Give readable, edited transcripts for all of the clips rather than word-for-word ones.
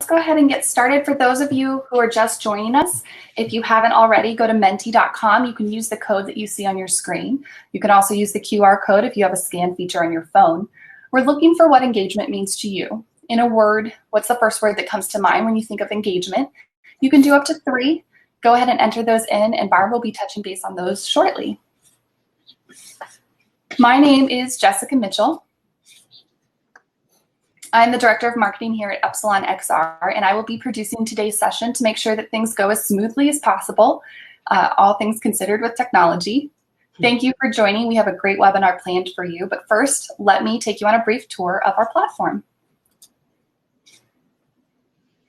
go ahead and get started. For those of you who are just joining us, if you haven't already, go to menti.com. You can use the code that you see on your screen. You can also use the QR code if you have a scan feature on your phone. We're looking for what engagement means to you. In a word, what's the first word that comes to mind when you think of engagement? You can do up to 3. Go ahead and enter those in, and Barb will be touching base on those shortly. My name is Jessica Mitchell. I'm the Director of Marketing here at Epsilon XR, and I will be producing today's session to make sure that things go as smoothly as possible, all things considered with technology. Thank you for joining. We have a great webinar planned for you, but first, let me take you on a brief tour of our platform.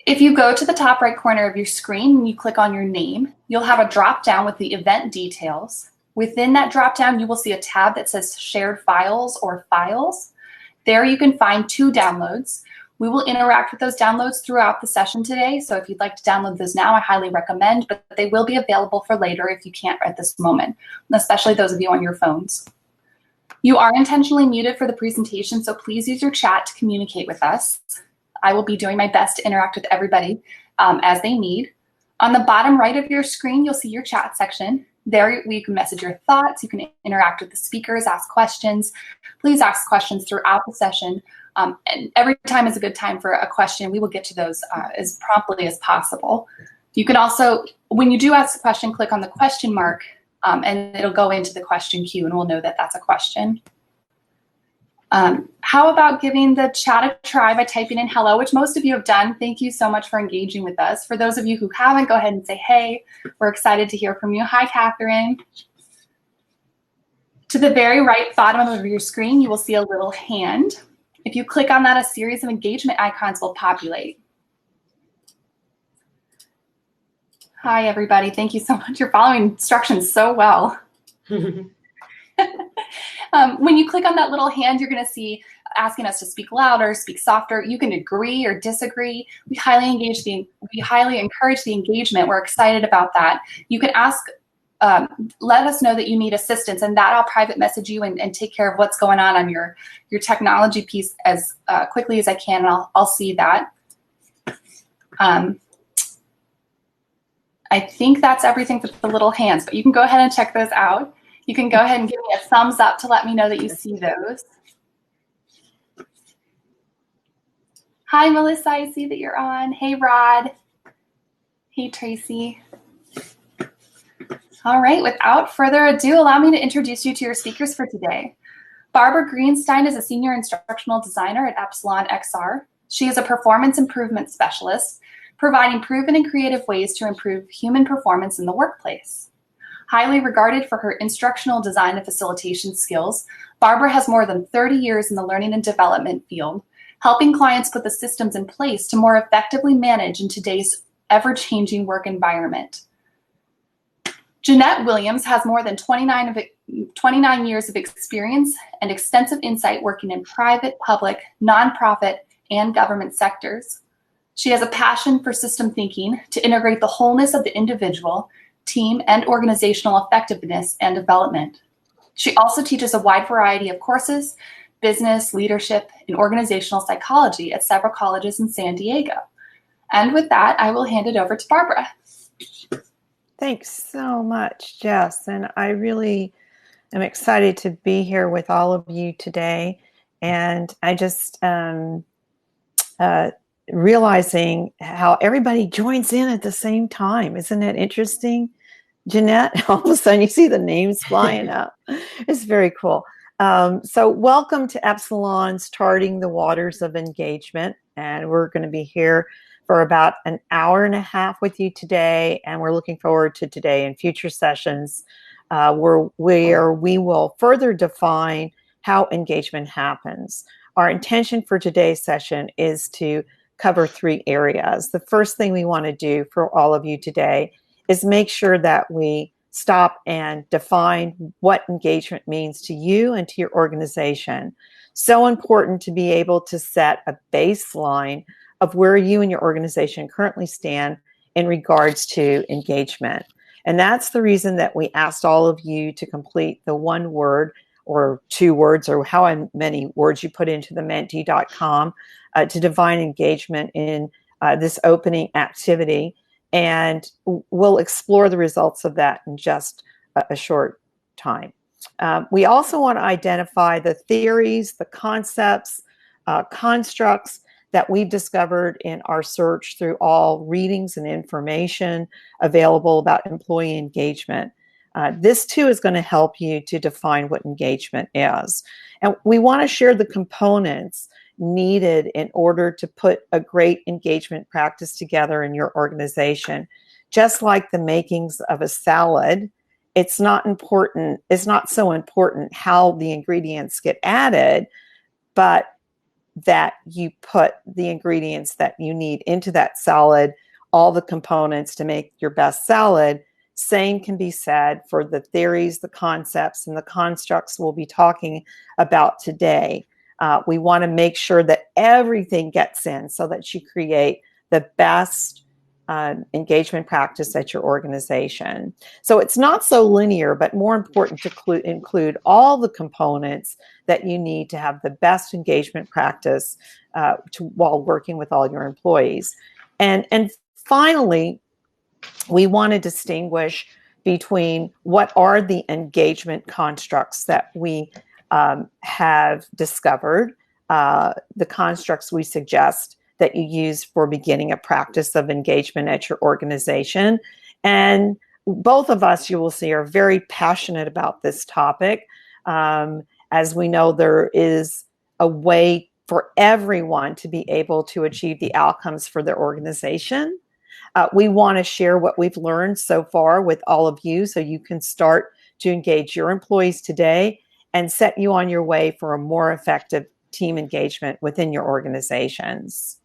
If you go to the top right corner of your screen and you click on your name, you'll have a drop-down with the event details. Within that drop-down, you will see a tab that says Shared Files or Files. There you can find 2 downloads. We will interact with those downloads throughout the session today, so if you'd like to download those now, I highly recommend, but they will be available for later if you can't at this moment, especially those of you on your phones. You are intentionally muted for the presentation, so please use your chat to communicate with us. I will be doing my best to interact with everybody as they need. On the bottom right of your screen, you'll see your chat section. There you can message your thoughts, you can interact with the speakers, ask questions. Please ask questions throughout the session. And every time is a good time for a question. We will get to those as promptly as possible. You can also, when you do ask a question, click on the question mark and it'll go into the question queue and we'll know that that's a question. How about giving the chat a try by typing in hello, which most of you have done. Thank you so much for engaging with us. For those of you who haven't, go ahead and say hey. We're excited to hear from you. Hi, Catherine. To the very right bottom of your screen, you will see a little hand. If you click on that, a series of engagement icons will populate. Hi, everybody. Thank you so much. You're following instructions so well. When you click on that little hand, you're going to see asking us to speak louder, speak softer. You can agree or disagree. We highly encourage the engagement. We're excited about that. You can ask, let us know that you need assistance, and that I'll private message you and take care of what's going on your technology piece as quickly as I can, and I'll see that. I think that's everything for the little hands, but you can go ahead and check those out. You can go ahead and give me a thumbs up to let me know that you see those. Hi, Melissa, I see that you're on. Hey, Rod. Hey, Tracy. All right, without further ado, allow me to introduce you to your speakers for today. Barbara Greenstein is a senior instructional designer at Epsilon XR. She is a performance improvement specialist, providing proven and creative ways to improve human performance in the workplace. Highly regarded for her instructional design and facilitation skills, Barbara has more than 30 years in the learning and development field, helping clients put the systems in place to more effectively manage in today's ever-changing work environment. Janette Williams has more than 29 years of experience and extensive insight working in private, public, nonprofit, and government sectors. She has a passion for system thinking to integrate the wholeness of the individual, team, and organizational effectiveness and development. She also teaches a wide variety of courses, business, leadership, and organizational psychology at several colleges in San Diego. And with that, I will hand it over to Barbara. Thanks so much, Jess. And I really am excited to be here with all of you today. And I just realizing how everybody joins in at the same time. Isn't it interesting, Janette? All of a sudden you see the names flying up. It's very cool. So welcome to Epsilon's Charting the Waters of Engagement. And we're going to be here for about an hour and a half with you today. And we're looking forward to today and future sessions where we will further define how engagement happens. Our intention for today's session is to cover 3 areas. The first thing we want to do for all of you today is make sure that we stop and define what engagement means to you and to your organization. So important to be able to set a baseline of where you and your organization currently stand in regards to engagement. And that's the reason that we asked all of you to complete the 1 word or 2 words or how many words you put into the menti.com to define engagement in this opening activity, and we'll explore the results of that in just a short time. We also want to identify the theories, the concepts, constructs that we've discovered in our search through all readings and information available about employee engagement. This too is going to help you to define what engagement is. And we want to share the components needed in order to put a great engagement practice together in your organization. Just like the makings of a salad, it's not so important how the ingredients get added, but that you put the ingredients that you need into that salad, all the components to make your best salad. Same can be said for the theories, the concepts, and the constructs we'll be talking about today. We want to make sure that everything gets in so that you create the best engagement practice at your organization. So it's not so linear, but more important to include all the components that you need to have the best engagement practice while working with all your employees. And finally, we want to distinguish between what are the engagement constructs that we have discovered, the constructs we suggest that you use for beginning a practice of engagement at your organization. And both of us, you will see, are very passionate about this topic. As we know, there is a way for everyone to be able to achieve the outcomes for their organization. We want to share what we've learned so far with all of you so you can start to engage your employees today and set you on your way for a more effective team engagement within your organizations.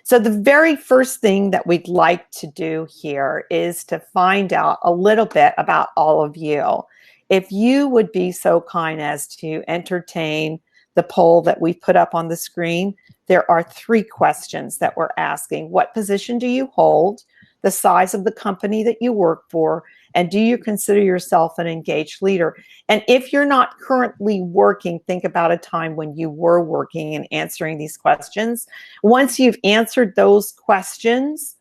So the very first thing that we'd like to do here is to find out a little bit about all of you. If you would be so kind as to entertain the poll that we put up on the screen, there are 3 questions that we're asking. What position do you hold? The size of the company that you work for? And do you consider yourself an engaged leader? And if you're not currently working, think about a time when you were working and answering these questions. Once you've answered those questions,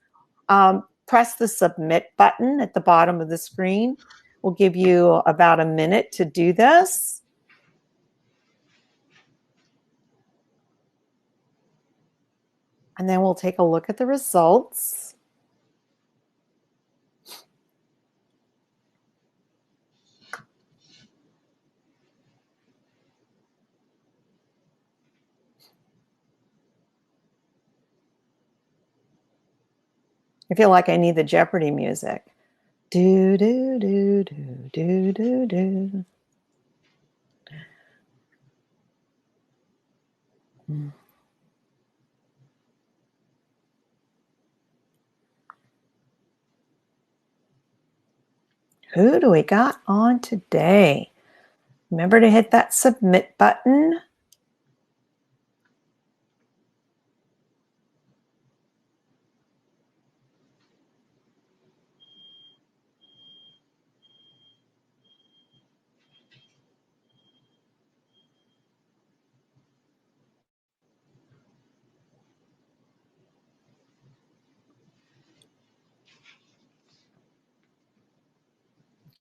press the submit button at the bottom of the screen. We'll give you about a minute to do this. And then we'll take a look at the results. I feel like I need the Jeopardy music. Do, do, do, do, do, do, do. Who do we got on today? Remember to hit that submit button.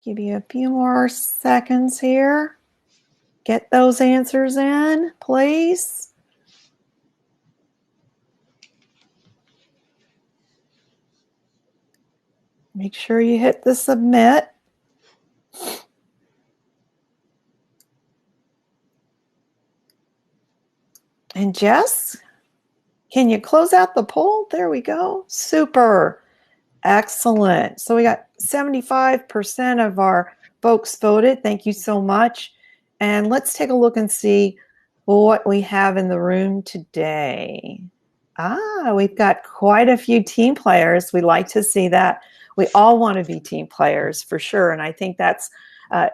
Give you a few more seconds here. Get those answers in, please. Make sure you hit the submit. And Jess, can you close out the poll? There we go. Super. Excellent. So we got 75% of our folks voted. Thank you so much. And let's take a look and see what we have in the room today. We've got quite a few team players. We like to see that. We all want to be team players for sure. And I think that's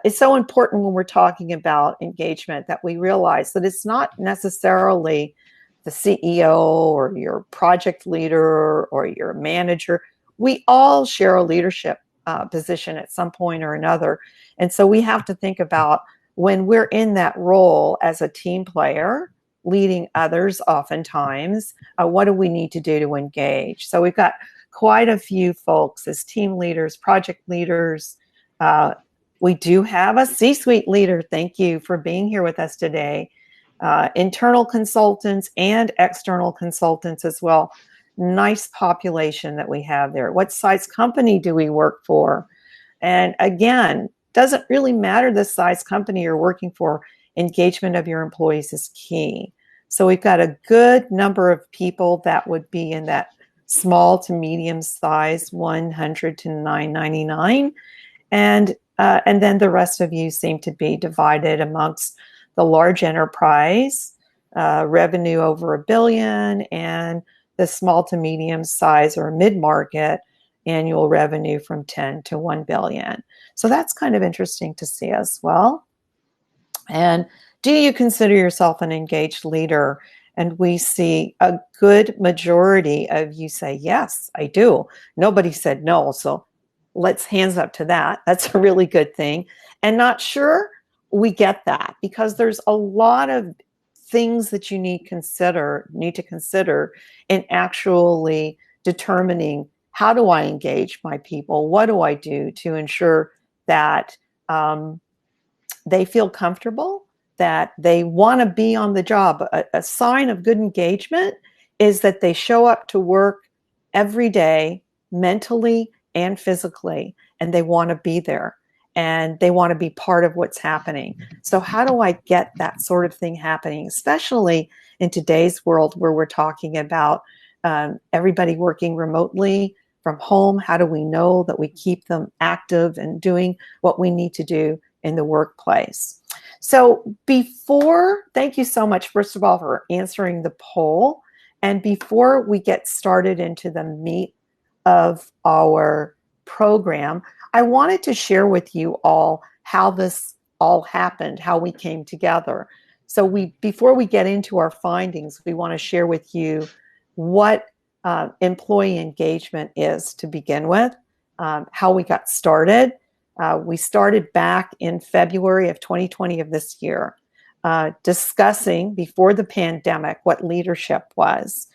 it's so important when we're talking about engagement that we realize that it's not necessarily the CEO or your project leader or your manager. We all share a leadership position at some point or another. And so we have to think about when we're in that role as a team player, leading others oftentimes. What do we need to do to engage? So we've got quite a few folks as team leaders, project leaders. We do have a C-suite leader. Thank you for being here with us today. Internal consultants and external consultants as well. Nice population that we have there. What size company do we work for? And again, doesn't really matter the size company you're working for. Engagement of your employees is key. So we've got a good number of people that would be in that small to medium size, 100 to 999. And then the rest of you seem to be divided amongst the large enterprise, revenue over $1 billion, and the small to medium size or mid-market annual revenue from 10 to 1 billion. So that's kind of interesting to see as well. And do you consider yourself an engaged leader? And we see a good majority of you say, yes, I do. Nobody said no. So let's hands up to that. That's a really good thing. And not sure, we get that, because there's a lot of things that you need to consider in actually determining, how do I engage my people? What do I do to ensure that they feel comfortable, that they want to be on the job? A sign of good engagement is that they show up to work every day, mentally and physically, and they want to be there and they want to be part of what's happening. So how do I get that sort of thing happening, especially in today's world where we're talking about everybody working remotely from home? How do we know that we keep them active and doing what we need to do in the workplace? So thank you so much, first of all, for answering the poll. And before we get started into the meat of our program, I wanted to share with you all how this all happened, how we came together. So before we get into our findings, we want to share with you what employee engagement is to begin with, how we got started. We started back in February of 2020 of this year, discussing before the pandemic what leadership was.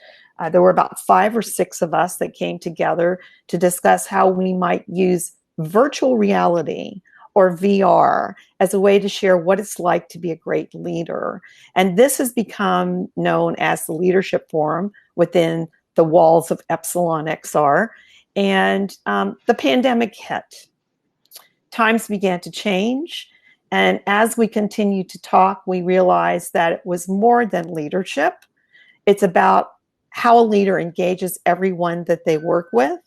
There were about 5 or 6 of us that came together to discuss how we might use virtual reality or VR as a way to share what it's like to be a great leader. And this has become known as the Leadership Forum within the walls of Epsilon XR. And the pandemic hit. Times began to change. And as we continued to talk, we realized that it was more than leadership. It's about how a leader engages everyone that they work with.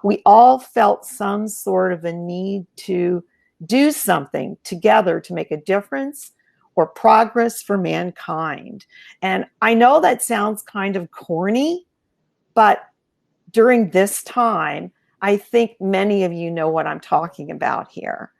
We all felt some sort of a need to do something together to make a difference or progress for mankind. And I know that sounds kind of corny, but during this time, I think many of you know what I'm talking about here.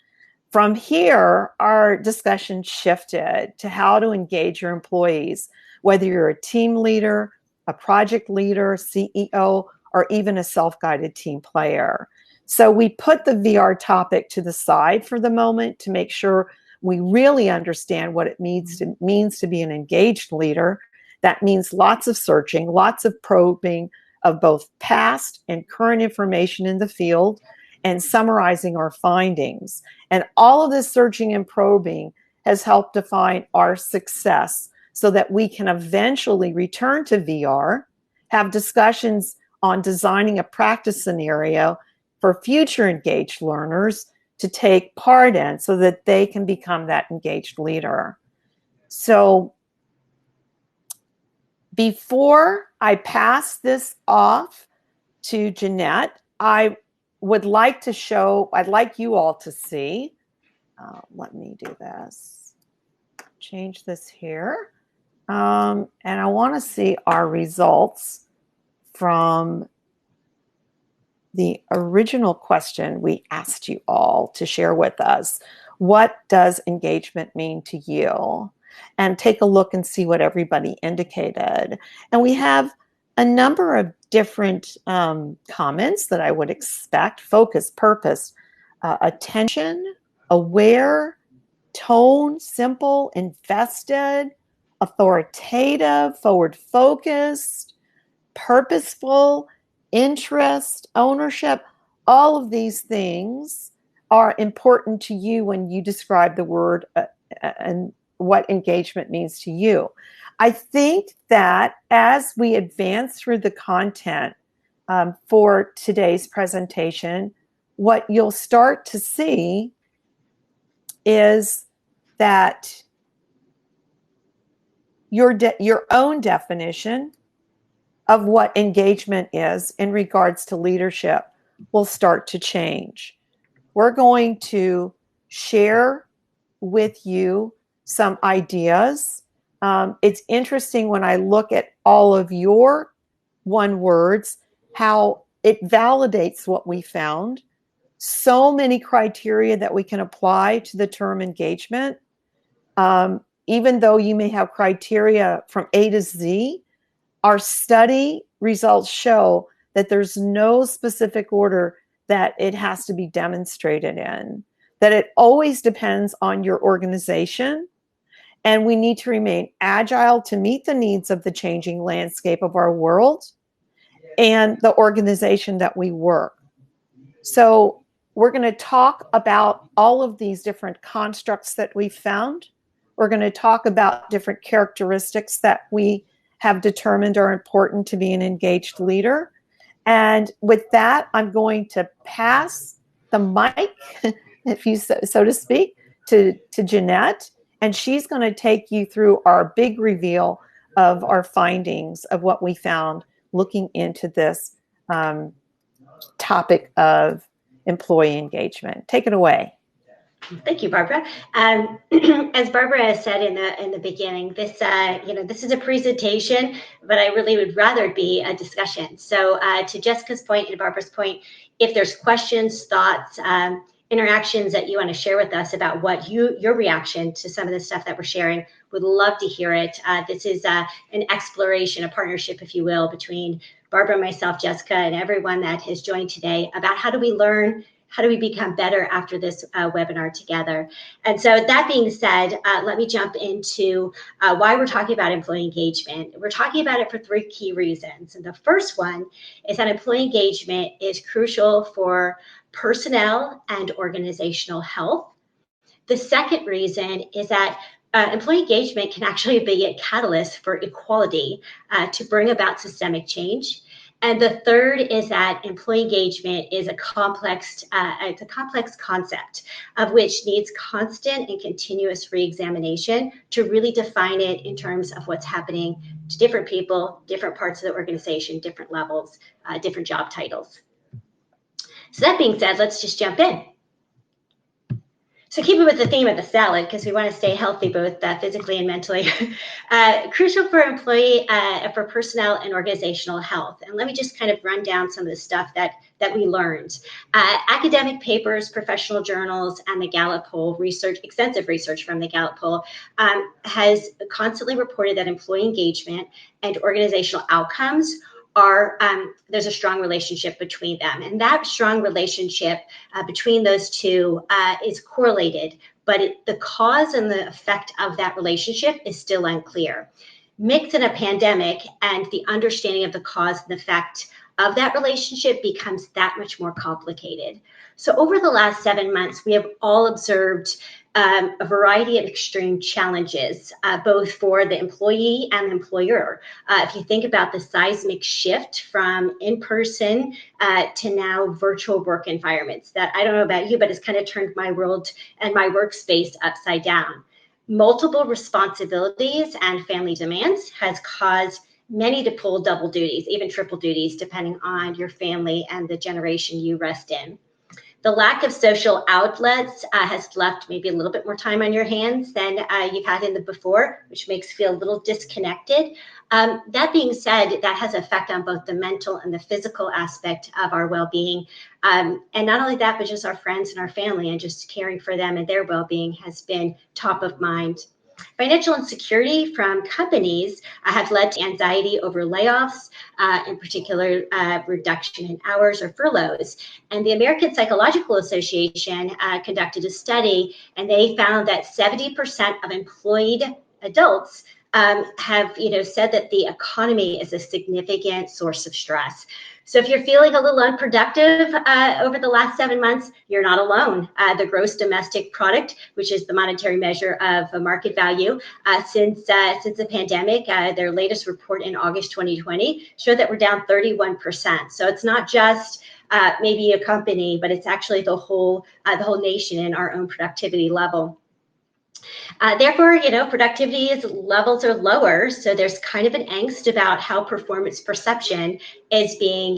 From here, our discussion shifted to how to engage your employees, whether you're a team leader, a project leader, CEO, or even a self-guided team player. So we put the VR topic to the side for the moment to make sure we really understand what it means to be an engaged leader. That means lots of searching, lots of probing of both past and current information in the field, and summarizing our findings. And all of this searching and probing has helped define our success so that we can eventually return to VR, have discussions on designing a practice scenario for future engaged learners to take part in so that they can become that engaged leader. So before I pass this off to Janette, I'd like you all to see, let me do this, change this here. And I want to see our results from the original question we asked you all to share with us. What does engagement mean to you? And take a look and see what everybody indicated. And we have a number of different comments that I would expect: focus, purpose, attention, aware, tone, simple, invested, authoritative, forward-focused, purposeful, interest, ownership. All of these things are important to you when you describe the word and what engagement means to you. I think that as we advance through the content for today's presentation, what you'll start to see is that your own definition of what engagement is in regards to leadership will start to change. We're going to share with you some ideas. It's interesting when I look at all of your one words, how it validates what we found. So many criteria that we can apply to the term engagement. Even though you may have criteria from A to Z, our study results show that there's no specific order that it has to be demonstrated in, that it always depends on your organization. And we need to remain agile to meet the needs of the changing landscape of our world and the organization that we work. So we're going to talk about all of these different constructs that we found. We're going to talk about different characteristics that we have determined are important to be an engaged leader. And with that, I'm going to pass the mic, if you so to speak, to Janette, and she's going to take you through our big reveal of our findings of what we found looking into this topic of employee engagement. Take it away. Thank you, Barbara. As Barbara has said in the beginning, this this is a presentation, but I really would rather it be a discussion. So to Jessica's point and Barbara's point, if there's questions, thoughts, interactions that you want to share with us about what your reaction to some of the stuff that we're sharing, would love to hear it. This is an exploration, a partnership, if you will, between Barbara, myself, Jessica, and everyone that has joined today about how do we learn, how do we become better after this webinar together? And so that being said, let me jump into why we're talking about employee engagement. We're talking about it for 3 key reasons. And the first one is that employee engagement is crucial for personnel and organizational health. The second reason is that employee engagement can actually be a catalyst for equality to bring about systemic change. And the third is that employee engagement is a complex concept of which needs constant and continuous reexamination to really define it in terms of what's happening to different people, different parts of the organization, different levels, different job titles. So that being said, let's just jump in. So keeping with the theme of the salad, because we want to stay healthy both physically and mentally, crucial for for personnel and organizational health. And let me just kind of run down some of the stuff that we learned. Academic papers, professional journals, and the Gallup poll research, extensive research from the Gallup poll, has constantly reported that employee engagement and organizational outcomes there's a strong relationship between them. And that strong relationship between those two is correlated, but the cause and the effect of that relationship is still unclear. Mix in a pandemic and the understanding of the cause and effect of that relationship becomes that much more complicated. So over the last 7 months, we have all observed a variety of extreme challenges, both for the employee and the employer. If you think about the seismic shift from in-person to now virtual work environments, that I don't know about you, but it's kind of turned my world and my workspace upside down. Multiple responsibilities and family demands has caused many to pull double duties, even triple duties, depending on your family and the generation you rest in. The lack of social outlets has left maybe a little bit more time on your hands than you've had in the before, which makes you feel a little disconnected. That being said, that has an effect on both the mental and the physical aspect of our well-being. And not only that, but just our friends and our family, and just caring for them and their well-being has been top of mind. Financial insecurity from companies have led to anxiety over layoffs, in particular reduction in hours or furloughs. And the American Psychological Association conducted a study, and they found that 70% of employed adults have said that the economy is a significant source of stress. So if you're feeling a little unproductive over the last 7 months, you're not alone. The gross domestic product, which is the monetary measure of market value, since the pandemic, their latest report in August 2020 showed that we're down 31%. So it's not just maybe a company, but it's actually the whole nation and our own productivity level. Therefore, productivity levels are lower. So there's kind of an angst about how performance perception is being,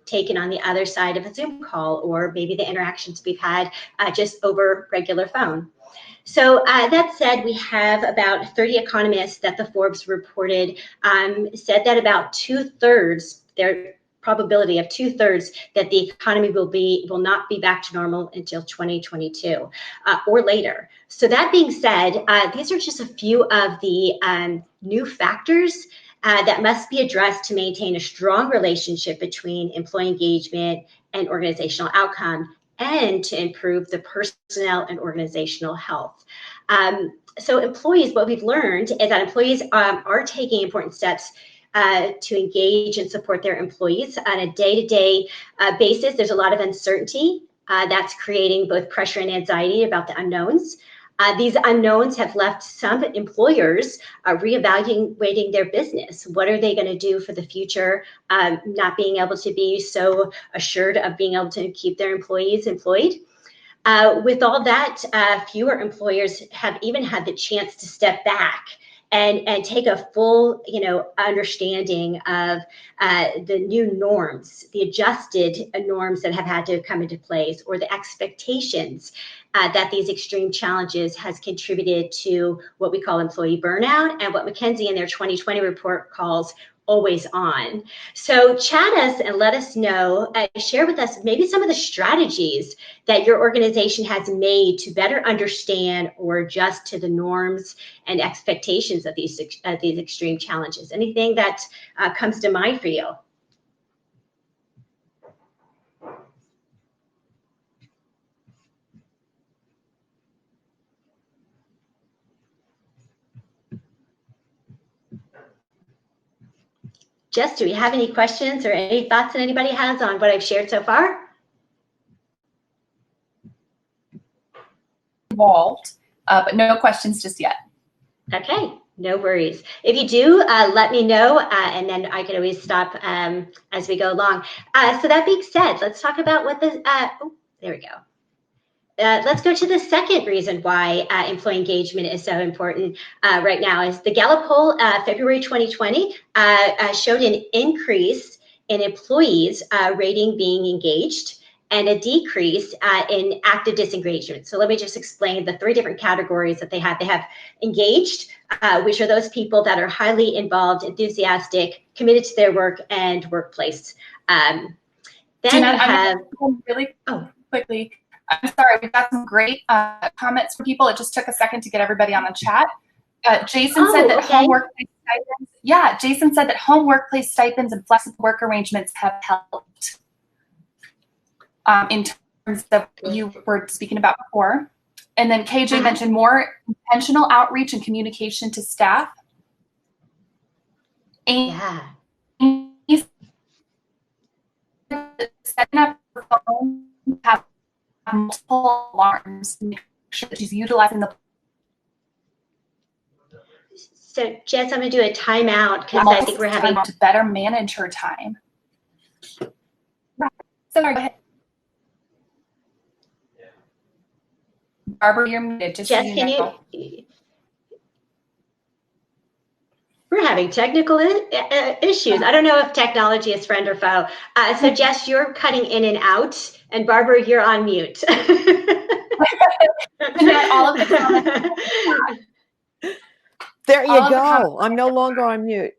taken on the other side of a Zoom call, or maybe the interactions we've had just over regular phone. So that said, we have about 30 economists that the Forbes reported said that about 2/3, their probability of 2/3 that the economy will not be back to normal until 2022 or later. So that being said, these are just a few of the new factors that must be addressed to maintain a strong relationship between employee engagement and organizational outcome, and to improve the personnel and organizational health. So employees, what we've learned is that employees are taking important steps to engage and support their employees on a day-to-day basis. There's a lot of uncertainty that's creating both pressure and anxiety about the unknowns. These unknowns have left some employers reevaluating their business. What are they going to do for the future? Not being able to be so assured of being able to keep their employees employed. With all that, fewer employers have even had the chance to step back and take a full, understanding of the new norms, the adjusted norms that have had to come into place, or the expectations that these extreme challenges has contributed to what we call employee burnout, and what McKinsey in their 2020 report calls always on. So chat us and let us know, share with us maybe some of the strategies that your organization has made to better understand or adjust to the norms and expectations of these extreme challenges. Anything that comes to mind for you? Jess, do we have any questions or any thoughts that anybody has on what I've shared so far? Involved, but no questions just yet. Okay, no worries. If you do, let me know, and then I can always stop as we go along. So that being said, let's talk about what the, there we go. Let's go to the second reason why employee engagement is so important right now. Is the Gallup poll, February 2020, showed an increase in employees rating being engaged, and a decrease in active disengagement. So let me just explain the 3 different categories that they have. They have engaged, which are those people that are highly involved, enthusiastic, committed to their work and workplace. Then Janette, you have really quickly. I'm sorry, we've got some great comments from people. It just took a second to get everybody on the chat. Jason said that home workplace stipends. Yeah, Jason said that home workplace stipends and flexible work arrangements have helped in terms of what you were speaking about before. And then KJ mentioned more intentional outreach and communication to staff. And setting up her phone, have multiple alarms, make sure that she's utilizing the. So Jess, I'm going to do a timeout because I think we're having to better manage her time. Sorry, go ahead. Barbara, you're muted. Just Jess, can you? We're having technical issues. I don't know if technology is friend or foe. So Jess, you're cutting in and out, and Barbara, you're on mute. All of the comments. There you go. I'm no longer on mute.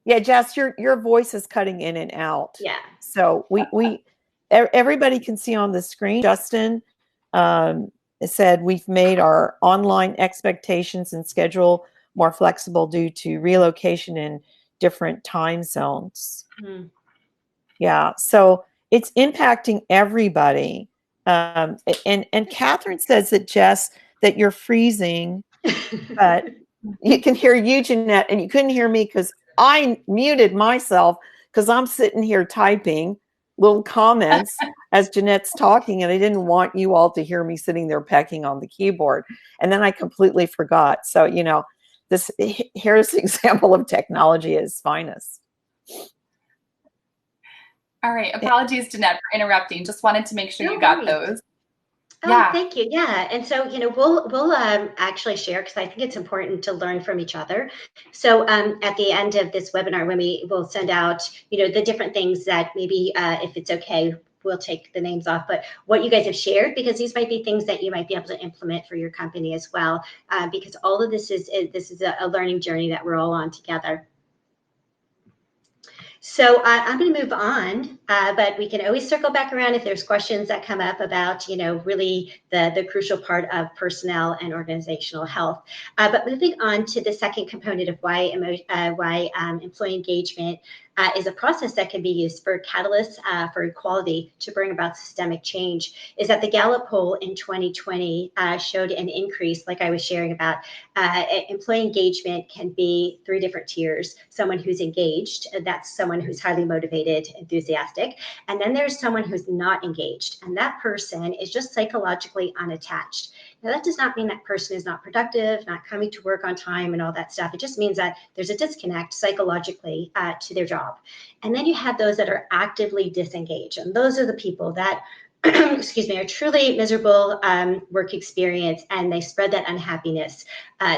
Yeah, Jess, your voice is cutting in and out. Yeah. So everybody can see on the screen. Justin said we've made our online expectations and schedule more flexible due to relocation in different time zones. Mm. Yeah, so it's impacting everybody. And Catherine says that, Jess, that you're freezing, but You can hear you, Janette, and you couldn't hear me because I muted myself because I'm sitting here typing little comments as Janette's talking, and I didn't want you all to hear me sitting there pecking on the keyboard. And then I completely forgot. So, you know, here's an example of technology at its finest. All right. Apologies, Janette, for interrupting. Just wanted to make sure you got those. Oh, yeah. Thank you. Yeah. And so, you know, we'll actually share, because I think it's important to learn from each other. So at the end of this webinar, when we'll send out, you know, the different things that maybe, if it's okay, we'll take the names off, but what you guys have shared, because these might be things that you might be able to implement for your company as well, because all of this is a learning journey that we're all on together. So I'm going to move on, but we can always circle back around if there's questions that come up about, you know, really the crucial part of personnel and organizational health. But moving on to the second component of why employee engagement is a process that can be used for catalysts for equality to bring about systemic change, is that the Gallup poll in 2020 showed an increase, like I was sharing about. Employee engagement can be 3 different tiers. Someone who's engaged, that's someone who's highly motivated, enthusiastic. And then there's someone who's not engaged, and that person is just psychologically unattached. Now, that does not mean that person is not productive, not coming to work on time and all that stuff. It just means that there's a disconnect psychologically to their job. And then you have those that are actively disengaged. And those are the people that excuse me, a truly miserable work experience, and they spread that unhappiness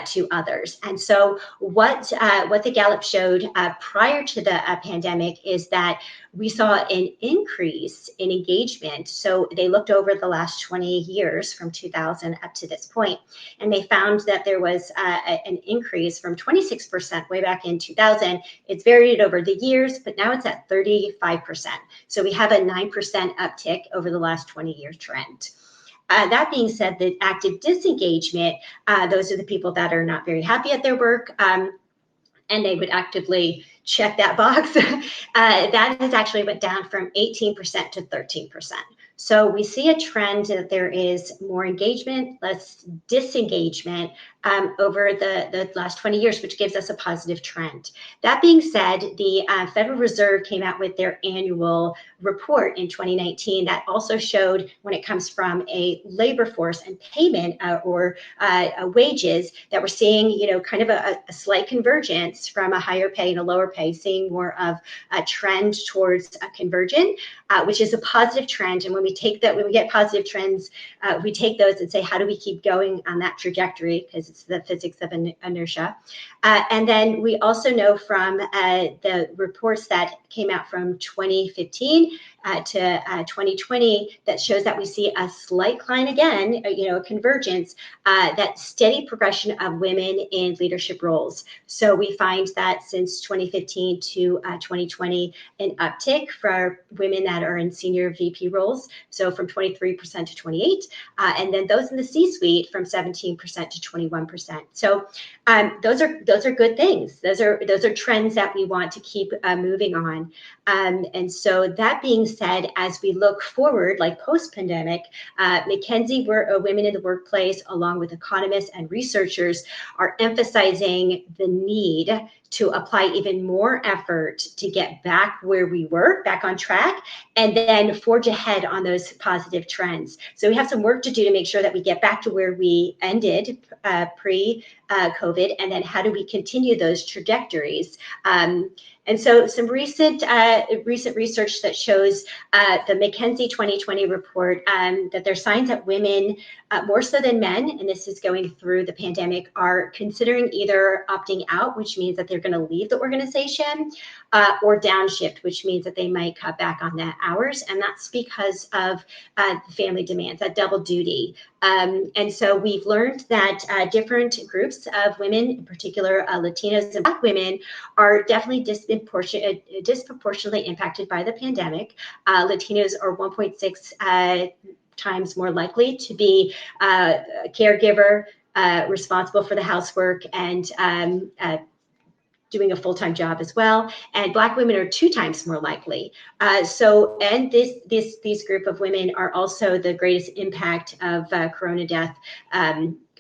to others. And so what the Gallup showed prior to the pandemic is that we saw an increase in engagement. So they looked over the last 20 years from 2000 up to this point, and they found that there was an increase from 26% way back in 2000. It's varied over the years, but now it's at 35%. So we have a 9% uptick over the last 20-year trend. That being said, the active disengagement, those are the people that are not very happy at their work, and they would actively check that box. That has actually went down from 18% to 13%. So we see a trend that there is more engagement, less disengagement over the last 20 years, which gives us a positive trend. That being said, the Federal Reserve came out with their annual report in 2019 that also showed, when it comes from a labor force and payment or wages, that we're seeing, you know, kind of a slight convergence from a higher pay and a lower pay, seeing more of a trend towards a conversion, which is a positive trend. And when we get positive trends, we take those and say, how do we keep going on that trajectory? Because it's the physics of inertia. And then we also know from the reports that came out from 2015 to 2020 that shows that we see a slight climb again, you know, a convergence, that steady progression of women in leadership roles. So we find that since 2015 to 2020, an uptick for women that are in senior VP roles, so from 23% to 28%, and then those in the C-suite from 17% to 21%. So those are good things. Those are trends that we want to keep moving on. And so that being said, as we look forward, like post-pandemic, McKinsey, Women in the Workplace, along with economists and researchers, are emphasizing the need to apply even more effort to get back where we were, back on track, and then forge ahead on those positive trends. So we have some work to do to make sure that we get back to where we ended pre-COVID, and then how do we continue those trajectories? And so some recent research that shows the McKinsey 2020 report that there's signs that women, more so than men, and this is going through the pandemic, are considering either opting out, which means that they're going to leave the organization, or downshift, which means that they might cut back on the hours. And that's because of the family demands, that double duty. And so we've learned that different groups of women, in particular Latinos and Black women, are definitely disproportionately impacted by the pandemic. Latinos are 1.6 times more likely to be a caregiver, responsible for the housework, and doing a full-time job as well. And Black women are 2 times more likely. And these group of women are also the greatest impact of corona death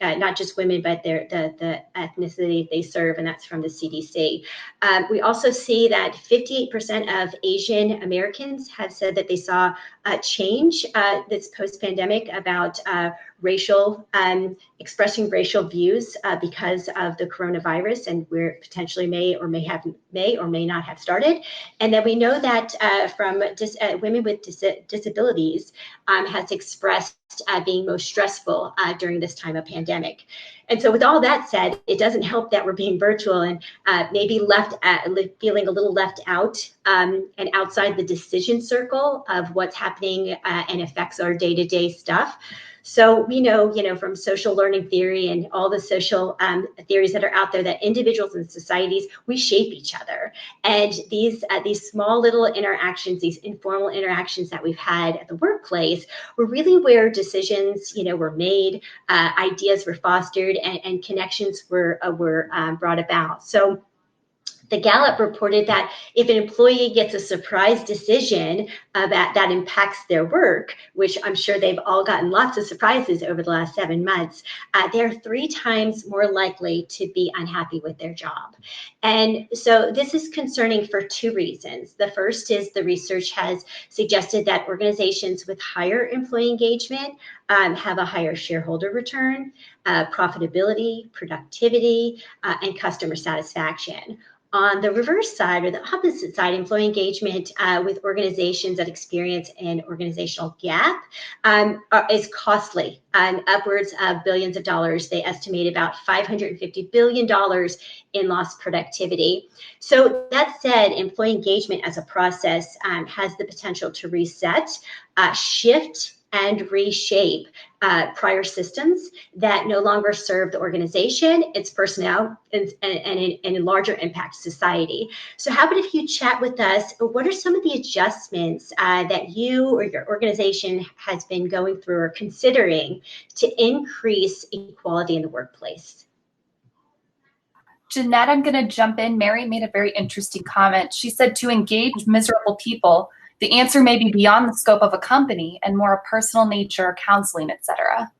not just women, but the ethnicity they serve, and that's from the CDC. We also see that 58% of Asian Americans have said that they saw a change this post-pandemic about expressing racial views because of the coronavirus, and where potentially may or may not have started. And then we know that from women with disabilities has expressed being most stressful during this time of pandemic. And so with all that said, it doesn't help that we're being virtual and maybe feeling a little left out and outside the decision circle of what's happening and affects our day-to-day stuff. So we know, from social learning theory and all the social theories that are out there, that individuals and societies, we shape each other. And these small little interactions, these informal interactions that we've had at the workplace, were really where decisions, were made, ideas were fostered, and connections were brought about. So the Gallup reported that if an employee gets a surprise decision that impacts their work, which I'm sure they've all gotten lots of surprises over the last 7 months, they're 3 times more likely to be unhappy with their job. And so this is concerning for 2 reasons. The first is the research has suggested that organizations with higher employee engagement have a higher shareholder return, profitability, productivity, and customer satisfaction. On the reverse side, or the opposite side, employee engagement with organizations that experience an organizational gap is costly, upwards of billions of dollars. They estimate about $550 billion in lost productivity. So that said, employee engagement as a process has the potential to reset, shift, and reshape prior systems that no longer serve the organization, its personnel, and in larger impact society. So how about if you chat with us, what are some of the adjustments that you or your organization has been going through or considering to increase equality in the workplace? Janette, I'm going to jump in. Mary made a very interesting comment. She said to engage miserable people, the answer may be beyond the scope of a company and more a personal nature, counseling, etc.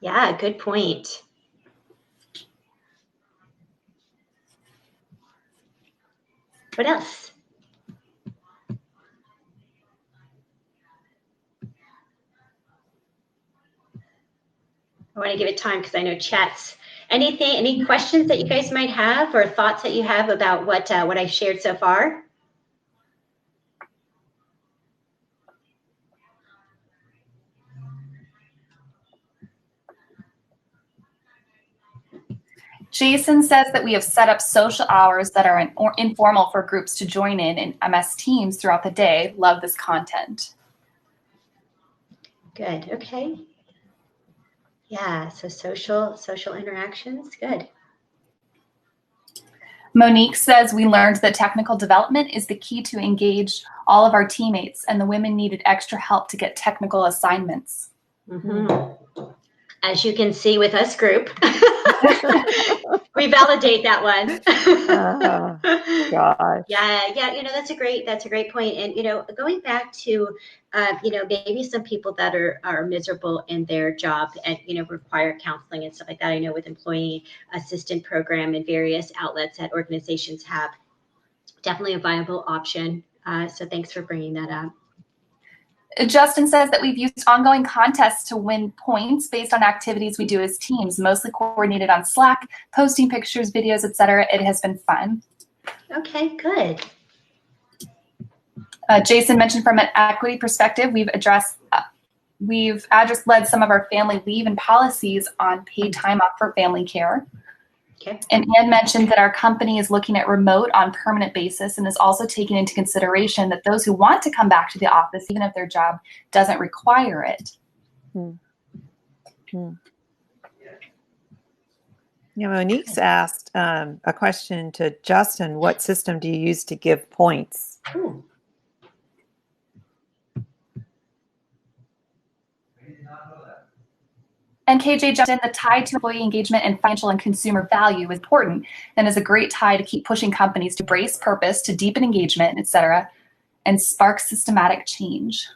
Yeah, good point. What else? I want to give it time because I know chats. Any questions that you guys might have or thoughts that you have about what I shared so far? Jason says that we have set up social hours that are informal for groups to join in MS Teams throughout the day. Love this content. Good. Okay. Yeah. So social interactions. Good. Monique says we learned that technical development is the key to engage all of our teammates, and the women needed extra help to get technical assignments. As you can see with us group, we validate that one. Gosh. Yeah. That's a great point. And going back to maybe some people that are miserable in their job and require counseling and stuff like that. I know with employee assistant program and various outlets that organizations have, definitely a viable option. So thanks for bringing that up. Justin says that we've used ongoing contests to win points based on activities we do as teams, mostly coordinated on Slack, posting pictures, videos, etc. It has been fun. Okay, good. Jason mentioned from an equity perspective, we've addressed led some of our family leave and policies on paid time off for family care. Okay. And Ann mentioned that our company is looking at remote on permanent basis and is also taking into consideration that those who want to come back to the office, even if their job doesn't require it. Monique's asked a question to Justin. What system do you use to give points? And KJ jumped in, the tie to employee engagement and financial and consumer value is important and is a great tie to keep pushing companies to embrace purpose, to deepen engagement, et cetera, and spark systematic change.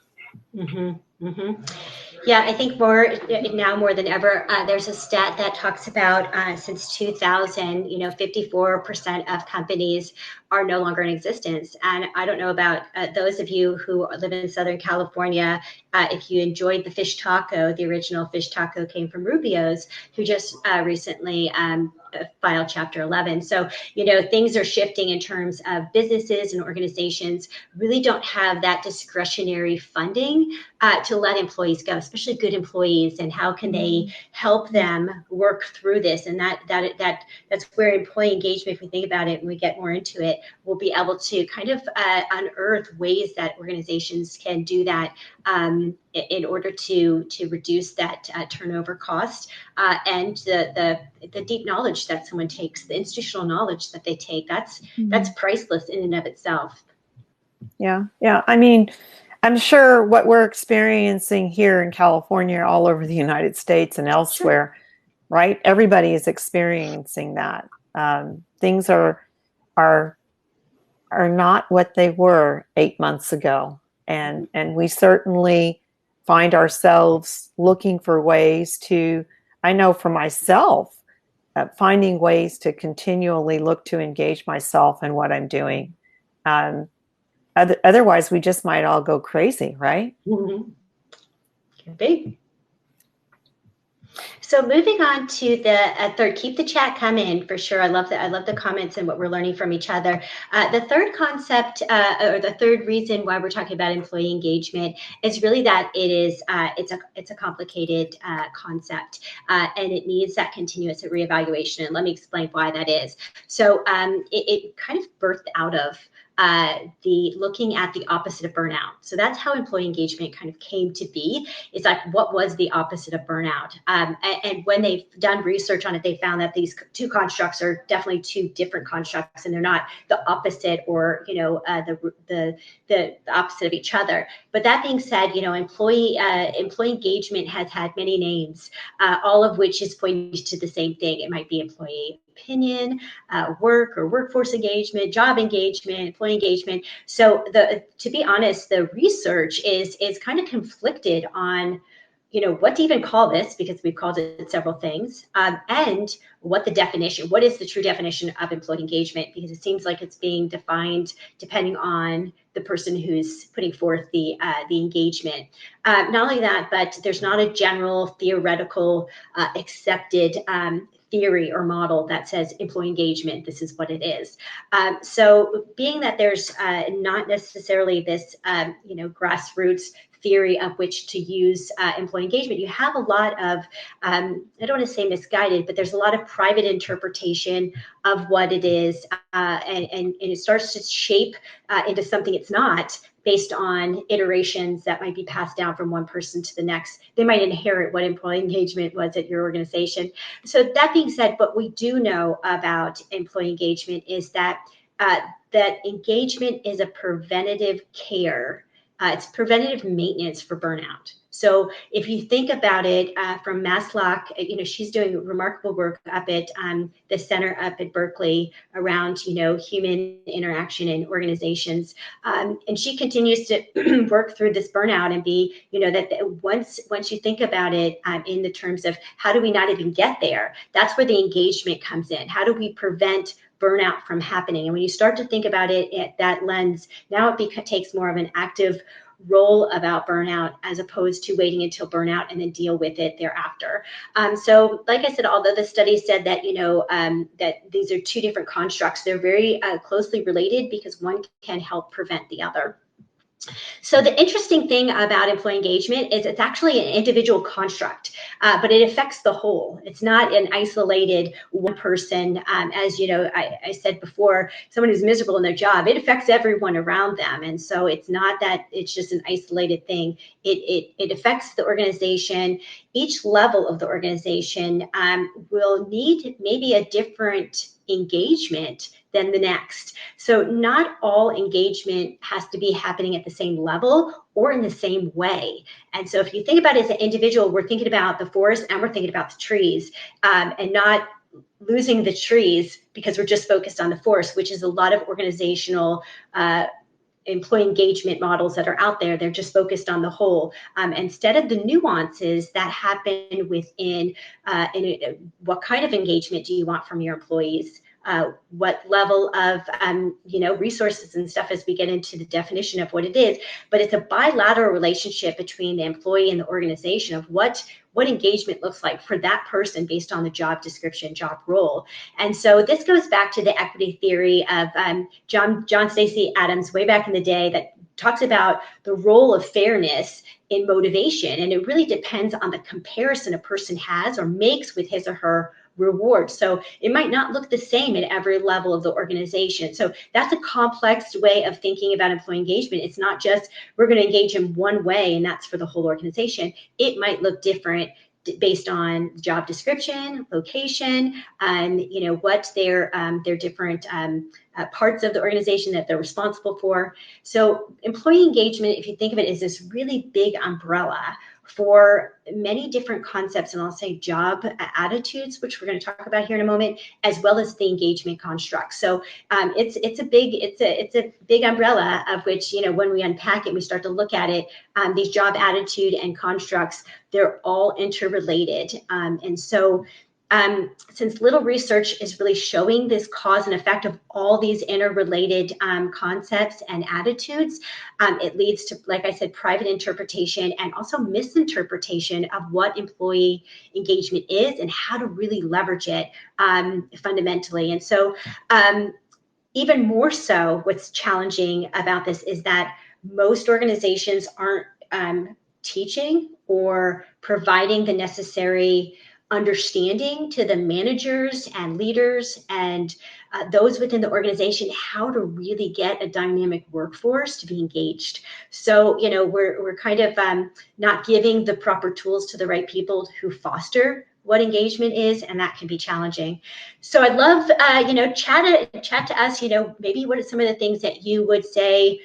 Yeah, I think now more than ever, there's a stat that talks about since 2000, 54% of companies are no longer in existence. And I don't know about those of you who live in Southern California, if you enjoyed the fish taco. The original fish taco came from Rubio's, who just recently filed Chapter 11. So, things are shifting in terms of businesses and organizations really don't have that discretionary funding to let employees go, especially good employees, and how can they help them work through this? And that's where employee engagement, if we think about it and we get more into it, we'll be able to kind of unearth ways that organizations can do that in order to reduce that turnover cost and the deep knowledge that someone takes, the institutional knowledge that they take. That's priceless in and of itself. Yeah. I mean, I'm sure what we're experiencing here in California, all over the United States and elsewhere, right? Everybody is experiencing that. Things are not what they were 8 months ago, and we certainly find ourselves looking for ways to. I know for myself, finding ways to continually look to engage myself in what I'm doing. Otherwise, we just might all go crazy, right? Mm-hmm. Could be. So moving on to the third, keep the chat coming for sure. I love the comments and what we're learning from each other. The third concept or the third reason why we're talking about employee engagement is really that it's a complicated concept and it needs that continuous reevaluation. And let me explain why that is. So it kind of birthed out of the looking at the opposite of burnout. So that's how employee engagement kind of came to be. It's like, what was the opposite of burnout? And when they've done research on it, they found that these two constructs are definitely two different constructs, and they're not the opposite or the opposite of each other. But that being said, employee engagement has had many names, all of which is pointing to the same thing. It might be employee opinion, work or workforce engagement, job engagement, employee engagement. So to be honest, the research is kind of conflicted on, what to even call this, because we've called it several things, and what is the true definition of employee engagement, because it seems like it's being defined depending on the person who's putting forth the engagement. Not only that, but there's not a general theoretical accepted theory or model that says employee engagement, this is what it is. So being that there's not necessarily this, grassroots theory of which to use employee engagement, you have a lot of, I don't want to say misguided, but there's a lot of private interpretation of what it is, and it starts to shape into something it's not, based on iterations that might be passed down from one person to the next. They might inherit what employee engagement was at your organization. So that being said, what we do know about employee engagement is that that engagement is a preventative care. It's preventative maintenance for burnout. So if you think about it from Maslock, she's doing remarkable work up at the center up at Berkeley around, human interaction in organizations. And she continues to work through this burnout and be, that once you think about it in the terms of how do we not even get there, that's where the engagement comes in. How do we prevent burnout from happening? And when you start to think about it at that lens, now it takes more of an active role about burnout as opposed to waiting until burnout and then deal with it thereafter. So like I said, although the study said that, that these are two different constructs, they're very closely related because one can help prevent the other. So the interesting thing about employee engagement is it's actually an individual construct, but it affects the whole. It's not an isolated one person. As I said before, someone who's miserable in their job, it affects everyone around them. And so it's not that it's just an isolated thing. It affects the organization. Each level of the organization will need maybe a different engagement than the next. So not all engagement has to be happening at the same level or in the same way. And so if you think about it as an individual, we're thinking about the forest and we're thinking about the trees, and not losing the trees because we're just focused on the forest, which is a lot of organizational employee engagement models that are out there. They're just focused on the whole, instead of the nuances that happen within what kind of engagement do you want from your employees? What level of resources and stuff as we get into the definition of what it is. But it's a bilateral relationship between the employee and the organization of what engagement looks like for that person based on the job description, job role. And so this goes back to the equity theory of John Stacey Adams way back in the day that talks about the role of fairness in motivation. And it really depends on the comparison a person has or makes with his or her reward. So it might not look the same at every level of the organization. So that's a complex way of thinking about employee engagement. It's not just we're going to engage in one way and that's for the whole organization. It might look different based on job description, location, and what their different parts of the organization that they're responsible for. So employee engagement, if you think of it, is this really big umbrella for many different concepts, and I'll say job attitudes, which we're going to talk about here in a moment, as well as the engagement construct. So it's a big umbrella of which, when we unpack it, we start to look at it. These job attitude and constructs, they're all interrelated, and so. Since little research is really showing this cause and effect of all these interrelated concepts and attitudes, it leads to, like I said, private interpretation and also misinterpretation of what employee engagement is and how to really leverage it fundamentally. And so even more so, what's challenging about this is that most organizations aren't teaching or providing the necessary understanding to the managers and leaders and those within the organization how to really get a dynamic workforce to be engaged. So, we're kind of not giving the proper tools to the right people who foster what engagement is, and that can be challenging. So I'd love, chat to us, maybe what are some of the things that you would say,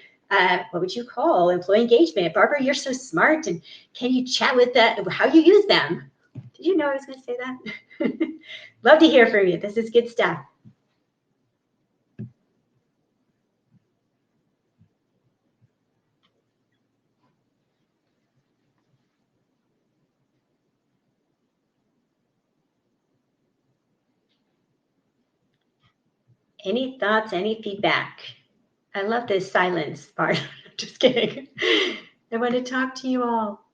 what would you call employee engagement? Barbara, you're so smart, and can you chat with that, how you use them? Did you know I was going to say that? Love to hear from you. This is good stuff. Any thoughts, any feedback? I love this silence part. Just kidding. I want to talk to you all.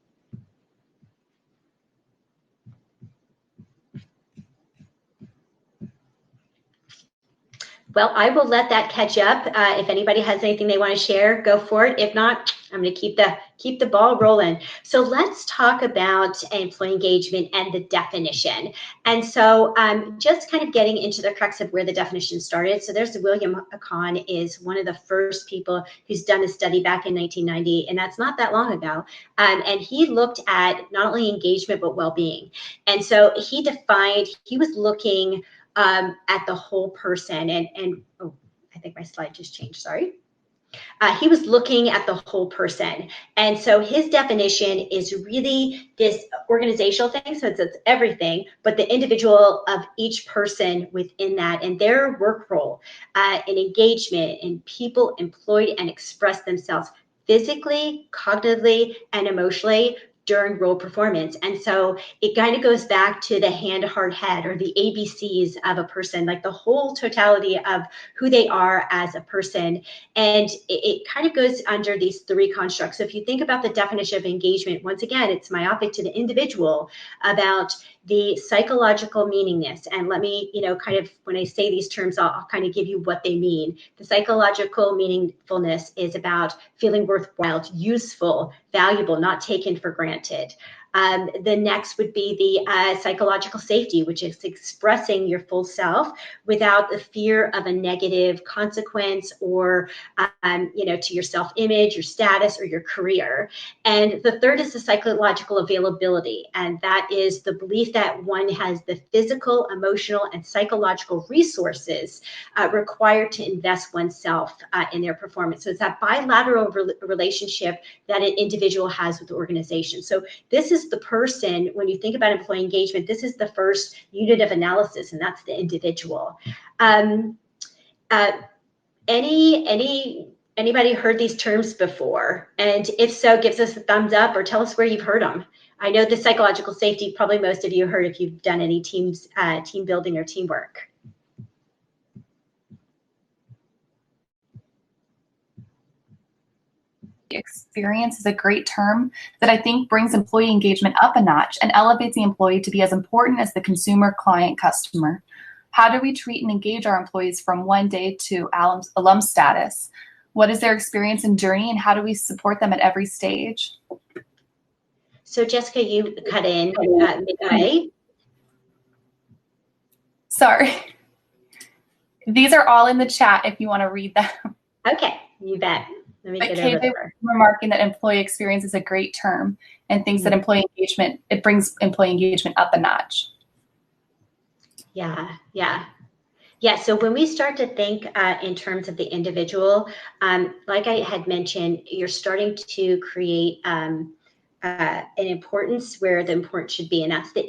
Well, I will let that catch up. If anybody has anything they want to share, go for it. If not, I'm going to keep the ball rolling. So let's talk about employee engagement and the definition. And so just kind of getting into the crux of where the definition started. So there's William Kahn is one of the first people who's done a study back in 1990, and that's not that long ago. And he looked at not only engagement, but well-being. And so he was looking at the whole person, and oh, I think my slide just changed, sorry. He was looking at the whole person. And so his definition is really this organizational thing. So it's everything, but the individual of each person within that and their work role and engagement and people employed and express themselves physically, cognitively, and emotionally during role performance. And so it kind of goes back to the hand, heart, head, or the ABCs of a person, like the whole totality of who they are as a person. And it kind of goes under these three constructs. So if you think about the definition of engagement, once again, it's myopic to the individual about the psychological meaningness. And let me, kind of, when I say these terms, I'll kind of give you what they mean. The psychological meaningfulness is about feeling worthwhile, useful, valuable, not taken for granted. The next would be the psychological safety, which is expressing your full self without the fear of a negative consequence or, to your self-image, your status, or your career. And the third is the psychological availability. And that is the belief that one has the physical, emotional, and psychological resources required to invest oneself in their performance. So it's that bilateral relationship that an individual has with the organization. So this is the person, when you think about employee engagement, this is the first unit of analysis, and that's the individual. Any Anybody heard these terms before? And if so, gives us a thumbs up or tell us where you've heard them. I know the psychological safety, probably most of you heard if you've done any team building or teamwork. Experience is a great term that I think brings employee engagement up a notch and elevates the employee to be as important as the consumer, client, customer. How do we treat and engage our employees from one day to alum status? What is their experience and journey, and how do we support them at every stage? So Jessica, you cut in midway. Sorry. These are all in the chat if you want to read them. Okay, you bet. Let me get over there. Remarking that employee experience is a great term and thinks that employee engagement, it brings employee engagement up a notch. Yeah. So when we start to think in terms of the individual, like I had mentioned, you're starting to create an importance where the importance should be, and that's the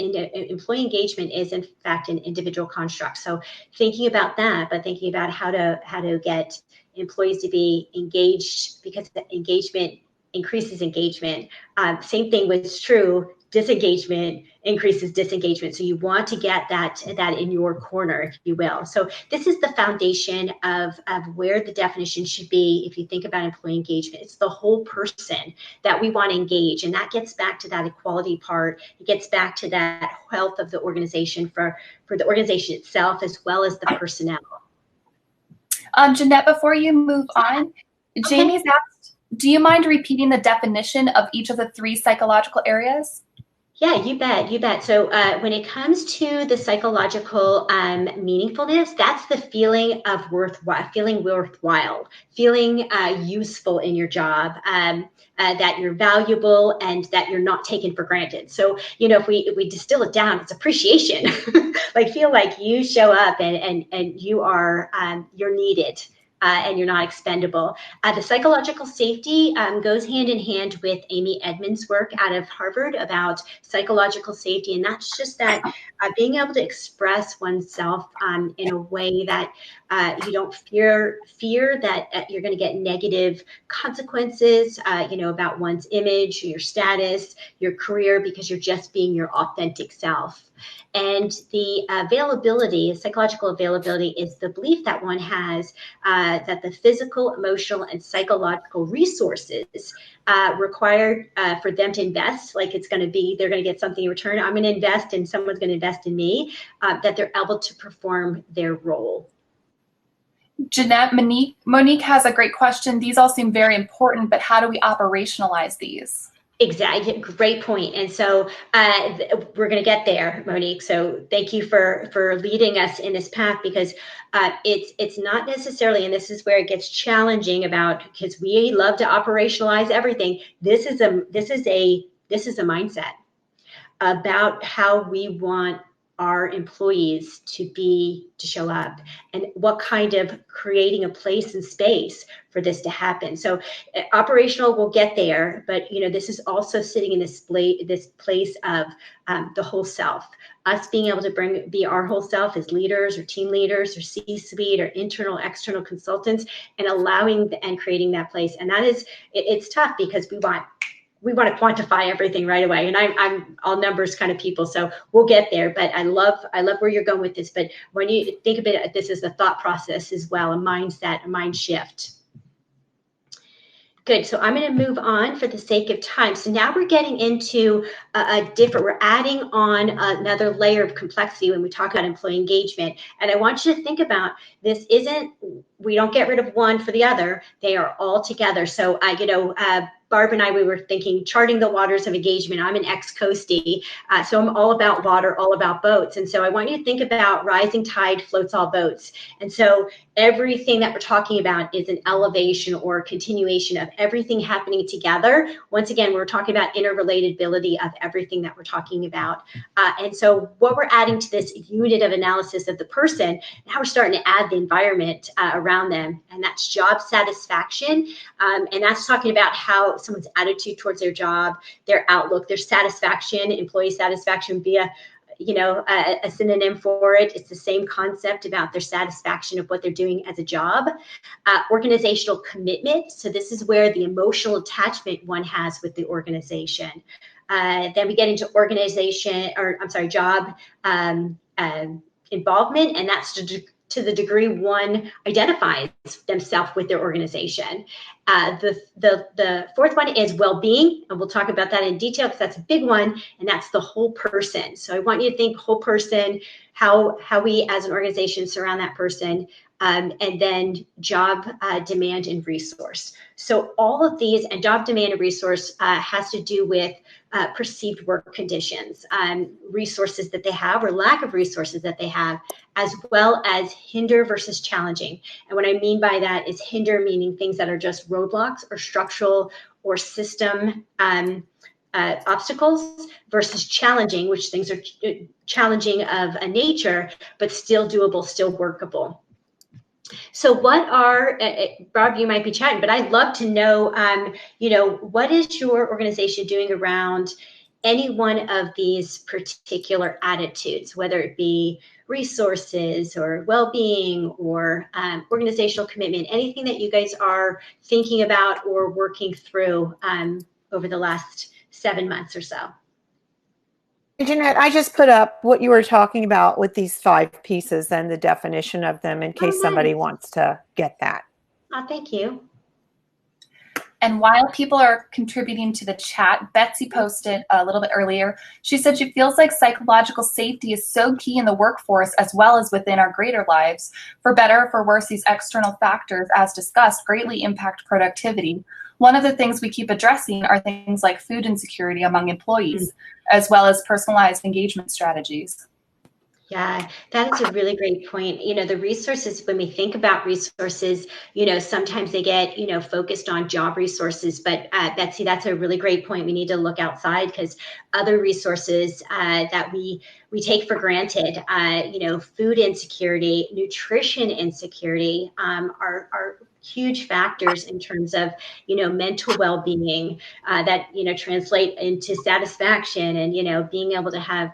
employee engagement is in fact an individual construct. So thinking about that, but thinking about how to get employees to be engaged, because the engagement increases engagement. Same thing was true. Disengagement increases disengagement. So you want to get that in your corner, if you will. So this is the foundation of where the definition should be. If you think about employee engagement, it's the whole person that we want to engage. And that gets back to that equality part. It gets back to that health of the organization for the organization itself, as well as the personnel. Janette, before you move on, Jamie's asked, do you mind repeating the definition of each of the 3 psychological areas? Yeah, you bet. So when it comes to the psychological meaningfulness, that's the feeling of worthwhile, feeling useful in your job, that you're valuable and that you're not taken for granted. So, if we distill it down, it's appreciation. Like feel like you show up and you are, you're needed. And you're not expendable. The psychological safety goes hand in hand with Amy Edmonds' work out of Harvard about psychological safety. And that's just that being able to express oneself in a way that you don't fear that you're going to get negative consequences, about one's image, your status, your career, because you're just being your authentic self. And the psychological availability, is the belief that one has that the physical, emotional, and psychological resources required for them to invest, like they're going to get something in return. I'm going to invest and someone's going to invest in me, that they're able to perform their role. Janette, Monique has a great question. These all seem very important, but how do we operationalize these? Exactly. Great point. And so we're going to get there, Monique. So thank you for leading us in this path, because it's not necessarily, and this is where it gets challenging because we love to operationalize everything. This is a mindset about how we want our employees to show up, and what kind of creating a place and space for this to happen. So operational, we'll get there, but this is also sitting in this place of the whole self, us being able to be our whole self as leaders or team leaders or C-suite or internal, external consultants, and allowing and creating that place. And that is, it's tough because we want to quantify everything right away. And I'm all numbers kind of people, so we'll get there. But I love where you're going with this. But when you think of it, this is a thought process as well, a mindset, a mind shift. Good. So I'm going to move on for the sake of time. So now we're getting into we're adding on another layer of complexity when we talk about employee engagement. And I want you to think about this we don't get rid of one for the other. They are all together. So, Barb and I, we were thinking charting the waters of engagement. I'm an ex-coastie, so I'm all about water, all about boats. And so I want you to think about rising tide floats all boats. And so everything that we're talking about is an elevation or continuation of everything happening together. Once again, we're talking about interrelatability of everything that we're talking about. And so what we're adding to this unit of analysis of the person, now we're starting to add the environment around them. And that's job satisfaction. And that's talking about how someone's attitude towards their job, their outlook, their satisfaction, employee satisfaction via a synonym for it. It's the same concept about their satisfaction of what they're doing as a job. Organizational commitment. So this is where the emotional attachment one has with the organization. Then we get into job involvement, and that's to the degree one identifies themselves with their organization. The fourth one is well-being, and we'll talk about that in detail because that's a big one, and that's the whole person. So I want you to think whole person, how we as an organization surround that person, and then job demand and resource. So all of these, and job demand and resource has to do with perceived work conditions, resources that they have or lack of resources that they have, as well as hinder versus challenging. And what I mean by that is hinder meaning things that are just roadblocks or structural or system obstacles, versus challenging, which things are challenging of a nature, but still doable, still workable. So what are, Barb, you might be chatting, but I'd love to know, what is your organization doing around any one of these particular attitudes, whether it be resources or well-being or organizational commitment, anything that you guys are thinking about or working through over the last 7 months or so. Janette, I just put up what you were talking about with these 5 pieces and the definition of them in case somebody wants to get that. Oh, thank you. And while people are contributing to the chat, Betsy posted a little bit earlier. She said she feels like psychological safety is so key in the workforce as well as within our greater lives. For better or for worse, these external factors, as discussed, greatly impact productivity. One of the things we keep addressing are things like food insecurity among employees, as well as personalized engagement strategies. Yeah, that is a really great point. The resources, when we think about resources, sometimes they get, focused on job resources. But Betsy, that's a really great point. We need to look outside because other resources that we take for granted, food insecurity, nutrition insecurity are huge factors in terms of, mental well-being that, translate into satisfaction and, being able to have,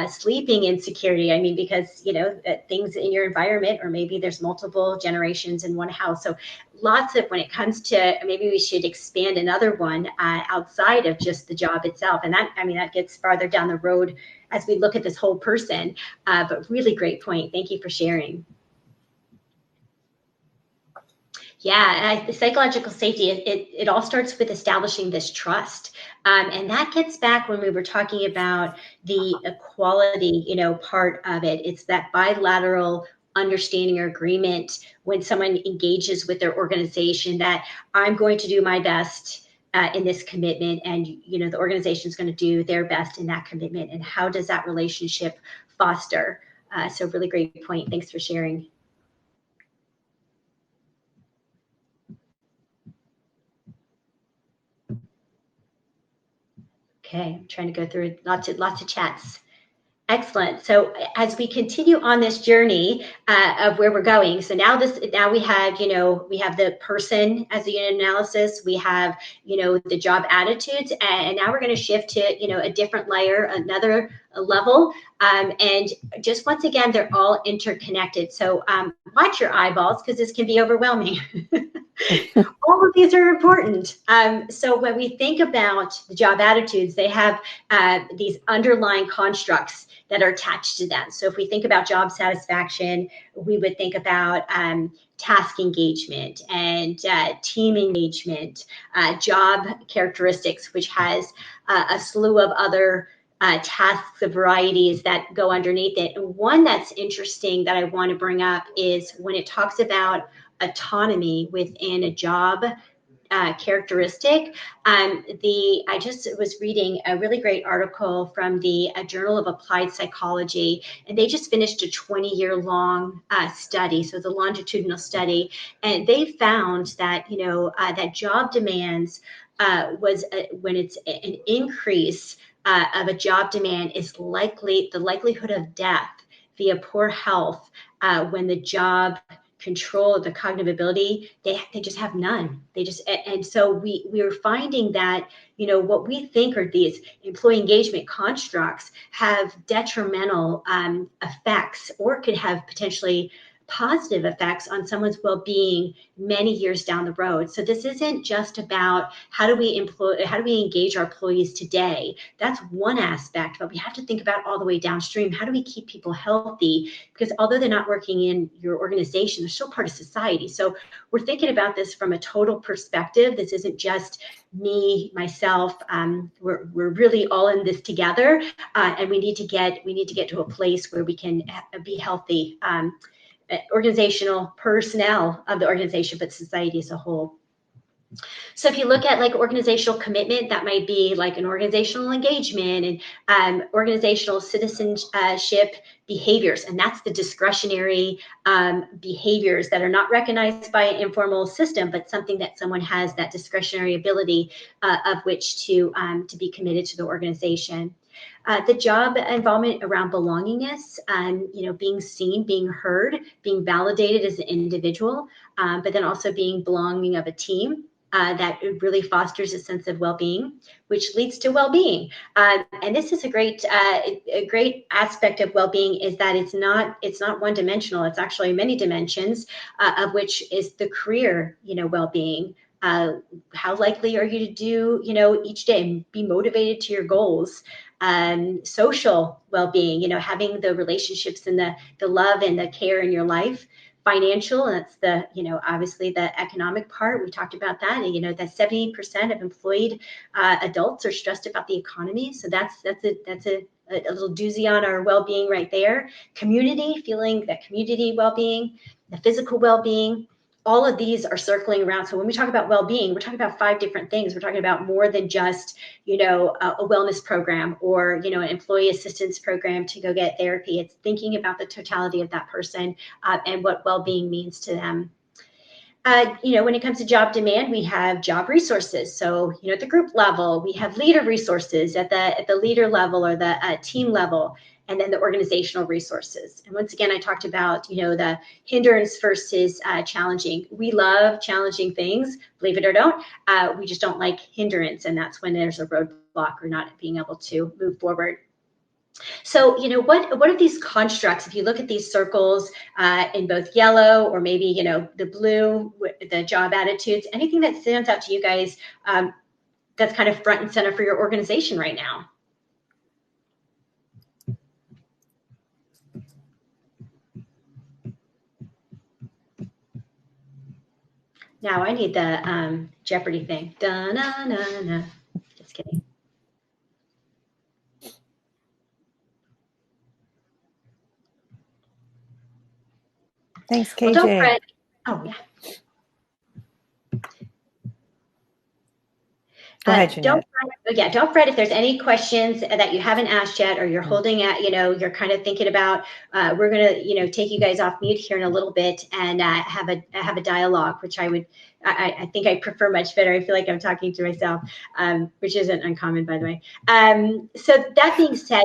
sleeping insecurity. I mean, because, things in your environment, or maybe there's multiple generations in one house. So lots of, when it comes to, maybe we should expand another one outside of just the job itself. And that gets farther down the road as we look at this whole person. But really great point. Thank you for sharing. Yeah, psychological safety, it all starts with establishing this trust. And that gets back when we were talking about the equality, part of it. It's that bilateral understanding or agreement when someone engages with their organization that I'm going to do my best in this commitment, and the organization is going to do their best in that commitment. And how does that relationship foster? So really great point. Thanks for sharing. Okay, I'm trying to go through lots of chats. Excellent. So as we continue on this journey of where we're going, so now we have, we have the person as the unit analysis, we have, the job attitudes, and now we're going to shift to, a different layer, another level. And just once again, they're all interconnected. So watch your eyeballs because this can be overwhelming. All of these are important. So when we think about the job attitudes, they have these underlying constructs that are attached to them. So if we think about job satisfaction, we would think about task engagement and team engagement, job characteristics, which has a slew of other tasks of varieties that go underneath it. And one that's interesting that I want to bring up is when it talks about autonomy within a job characteristic. I just was reading a really great article from the Journal of Applied Psychology, and they just finished a 20-year-long study, so the longitudinal study, and they found that that job demands when it's an increase of a job demand is the likelihood of death via poor health when the job control, the cognitive ability, they just have none. And so we are finding that, what we think are these employee engagement constructs have detrimental effects, or could have potentially positive effects on someone's well-being many years down the road. So this isn't just about how do we engage our employees today. That's one aspect, but we have to think about all the way downstream. How do we keep people healthy? Because although they're not working in your organization, they're still part of society. So we're thinking about this from a total perspective. This isn't just me, myself. We're really all in this together, and we need to get to a place where we can be healthy. Organizational personnel of the organization, but society as a whole. So if you look at like organizational commitment, that might be like an organizational engagement and organizational citizenship behaviors. And that's the discretionary behaviors that are not recognized by an informal system, but something that someone has that discretionary ability of which to be committed to the organization. The job involvement around belongingness, being seen, being heard, being validated as an individual, but then also being belonging of a team. That really fosters a sense of well-being, which leads to well-being. And this is a great aspect of well-being, is that it's not one-dimensional. It's actually many dimensions, of which is the career, well-being. How likely are you to do, each day and be motivated to your goals? Social well-being, having the relationships and the love and the care in your life. Financial, that's the, obviously the economic part. We talked about that, and that 70% of employed adults are stressed about the economy. So that's a little doozy on our well-being right there. Community, feeling that community well-being, the physical well-being. All of these are circling around. So when we talk about well-being, we're talking about 5 different things. We're talking about more than just, a wellness program or, an employee assistance program to go get therapy. It's thinking about the totality of that person and what well-being means to them. When it comes to job demand, we have job resources. So, at the group level, we have leader resources at the leader level or the team level, and then the organizational resources. And once again, I talked about, the hindrance versus challenging. We love challenging things, believe it or don't. We just don't like hindrance, and that's when there's a roadblock or not being able to move forward. So, what are these constructs? If you look at these circles in both yellow or maybe, the blue, the job attitudes, anything that stands out to you guys that's kind of front and center for your organization right now? Now I need the Jeopardy thing. Da-na-na-na. Just kidding. Thanks, KJ. Well, don't fret. Oh, yeah. Go ahead, Janette. Don't fret if there's any questions that you haven't asked yet, or you're holding at, you're kind of thinking about. We're gonna, take you guys off mute here in a little bit and have a dialogue, which I think I prefer much better. I feel like I'm talking to myself, which isn't uncommon, by the way. So that being said,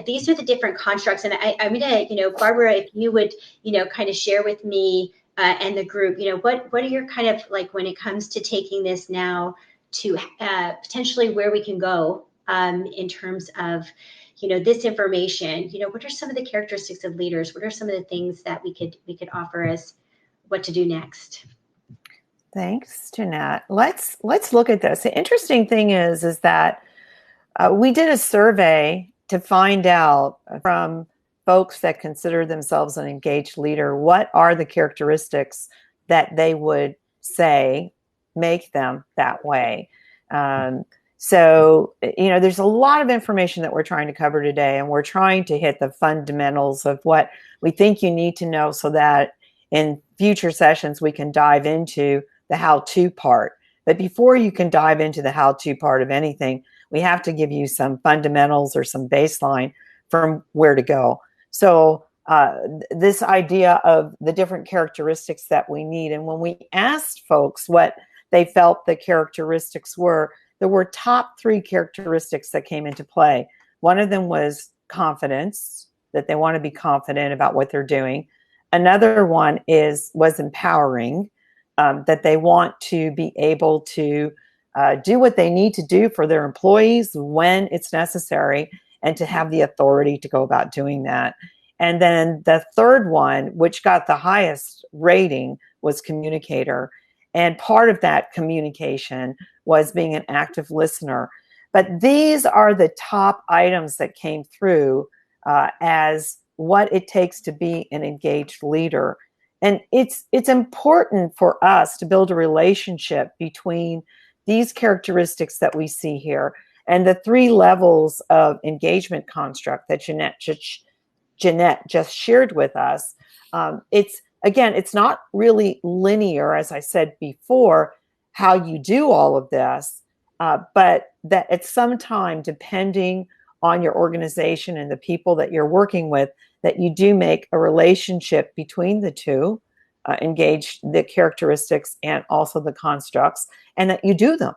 these are the different constructs, and I'm gonna, Barbara, if you would, kind of share with me and the group, what are your kind of like when it comes to taking this now to potentially where we can go in terms of, this information. What are some of the characteristics of leaders? What are some of the things that we could offer as what to do next? Thanks, Janette. Let's look at this. The interesting thing is that we did a survey to find out from folks that consider themselves an engaged leader, what are the characteristics that they would say make them that way. So, there's a lot of information that we're trying to cover today, and we're trying to hit the fundamentals of what we think you need to know so that in future sessions we can dive into the how-to part. But before you can dive into the how-to part of anything, we have to give you some fundamentals or some baseline from where to go. So this idea of the different characteristics that we need, and when we asked folks what they felt the characteristics were, there were top 3 characteristics that came into play. One of them was confidence, that they want to be confident about what they're doing. Another one was empowering, that they want to be able to do what they need to do for their employees when it's necessary, and to have the authority to go about doing that. And then the third one, which got the highest rating, was communicator. And part of that communication was being an active listener. But these are the top items that came through as what it takes to be an engaged leader. And it's important for us to build a relationship between these characteristics that we see here and the 3 levels of engagement construct that Janette just shared with us. It's not really linear, as I said before, how you do all of this, but that at some time, depending on your organization and the people that you're working with, that you do make a relationship between the two, engage the characteristics and also the constructs, and that you do them,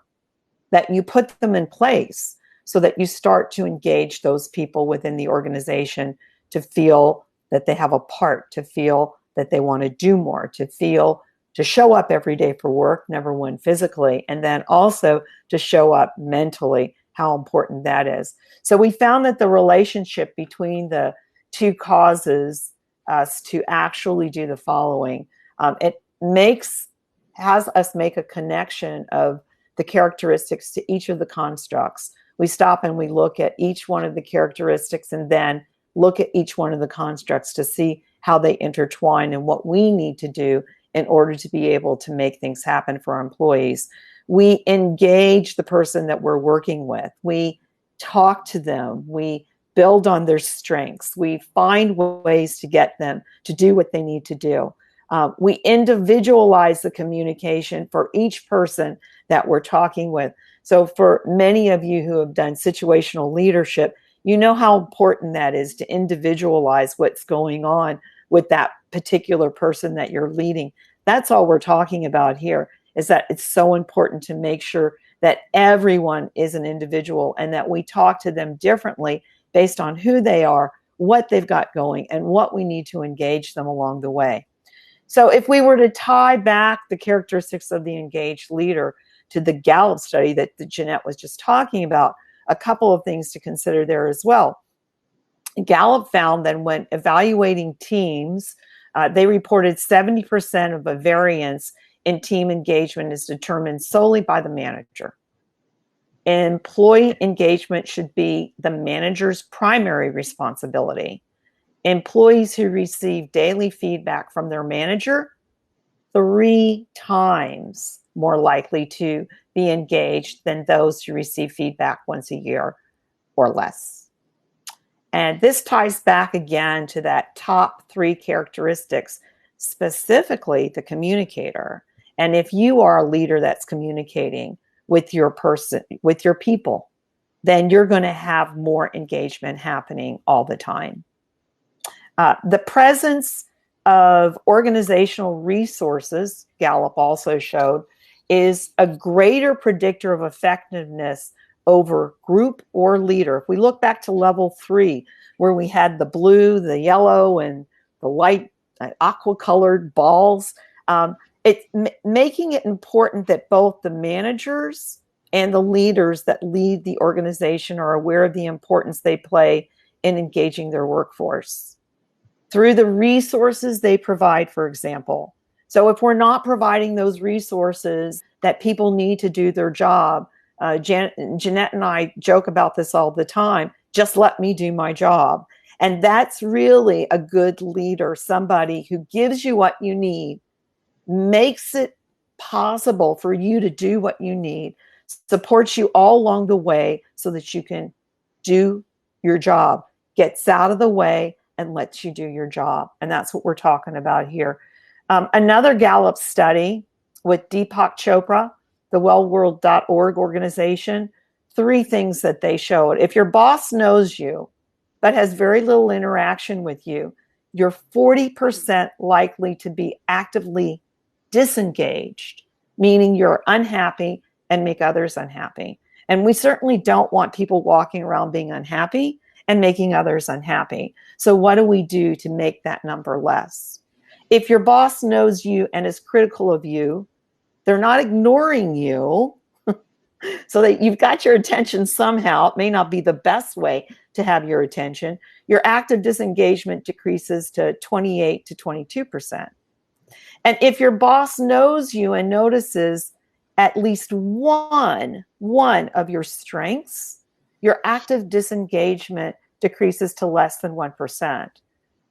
that you put them in place so that you start to engage those people within the organization to feel that they have a part, to feel that they want to do more, to show up every day for work, number one, physically, and then also to show up mentally, how important that is. So we found that the relationship between the 2 causes us to actually do the following. It has us make a connection of the characteristics to each of the constructs. We stop and we look at each one of the characteristics and then look at each one of the constructs to see how they intertwine and what we need to do in order to be able to make things happen for our employees. We engage the person that we're working with. We talk to them. We build on their strengths. We find ways to get them to do what they need to do. We individualize the communication for each person that we're talking with. So for many of you who have done situational leadership, you know how important that is, to individualize what's going on with that particular person that you're leading. That's all we're talking about here, is that it's so important to make sure that everyone is an individual and that we talk to them differently based on who they are, what they've got going, and what we need to engage them along the way. So if we were to tie back the characteristics of the engaged leader to the Gallup study that Janette was just talking about, a couple of things to consider there as well. Gallup found that when evaluating teams, they reported 70% of a variance in team engagement is determined solely by the manager. Employee engagement should be the manager's primary responsibility. Employees who receive daily feedback from their manager, 3 times more likely to be engaged than those who receive feedback once a year or less. And this ties back again to that top 3 characteristics, specifically the communicator. And if you are a leader that's communicating with your person, with your people, then you're going to have more engagement happening all the time. The presence of organizational resources, Gallup also showed, is a greater predictor of effectiveness over group or leader. If we look back to level 3, where we had the blue, the yellow, and the light aqua colored balls, it's making it important that both the managers and the leaders that lead the organization are aware of the importance they play in engaging their workforce through the resources they provide, for example. So if we're not providing those resources that people need to do their job, Janette and I joke about this all the time, just let me do my job. And that's really a good leader, somebody who gives you what you need, makes it possible for you to do what you need, supports you all along the way so that you can do your job, gets out of the way and lets you do your job. And that's what we're talking about here. Another Gallup study with Deepak Chopra, the wellworld.org organization, 3 things that they showed. If your boss knows you, but has very little interaction with you, you're 40% likely to be actively disengaged, meaning you're unhappy and make others unhappy. And we certainly don't want people walking around being unhappy and making others unhappy. So what do we do to make that number less? If your boss knows you and is critical of you, they're not ignoring you, so that you've got your attention somehow. It may not be the best way to have your attention. Your active disengagement decreases to 28 to 22%. And if your boss knows you and notices at least one of your strengths, your active disengagement decreases to less than 1%.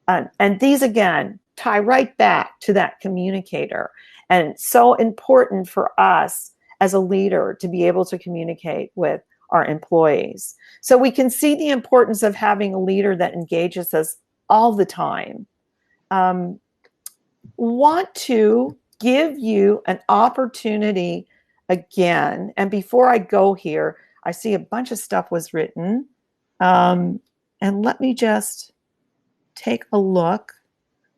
And these, again, tie right back to that communicator. And so important for us as a leader to be able to communicate with our employees. So we can see the importance of having a leader that engages us all the time. Want to give you an opportunity again. And before I go here, I see a bunch of stuff was written. And let me just take a look.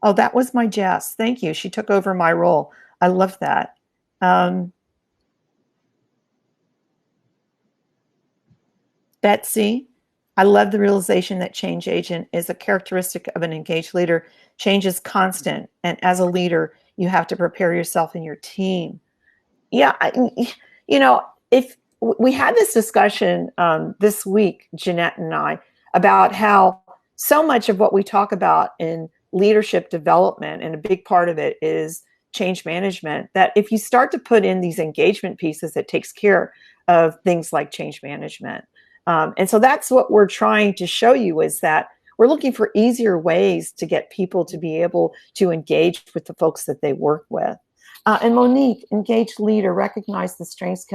Oh, that was my Jess. Thank you. She took over my role. I love that. Betsy, I love the realization that change agent is a characteristic of an engaged leader. Change is constant. And as a leader, you have to prepare yourself and your team. Yeah, if we had this discussion this week, Janette and I, about how so much of what we talk about in leadership development, and a big part of it is change management, that if you start to put in these engagement pieces, it takes care of things like change management. And so that's what we're trying to show you, is that we're looking for easier ways to get people to be able to engage with the folks that they work with. And Monique, engaged leader, recognize the strengths,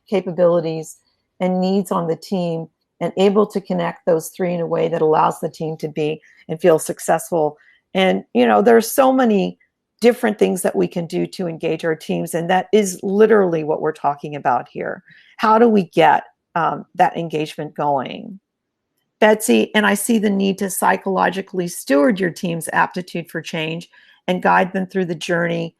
capabilities, and needs on the team, and able to connect those three in a way that allows the team to be and feel successful. And, there's so many different things that we can do to engage our teams. And that is literally what we're talking about here. How do we get that engagement going? Betsy, and I see the need to psychologically steward your team's aptitude for change and guide them through the journey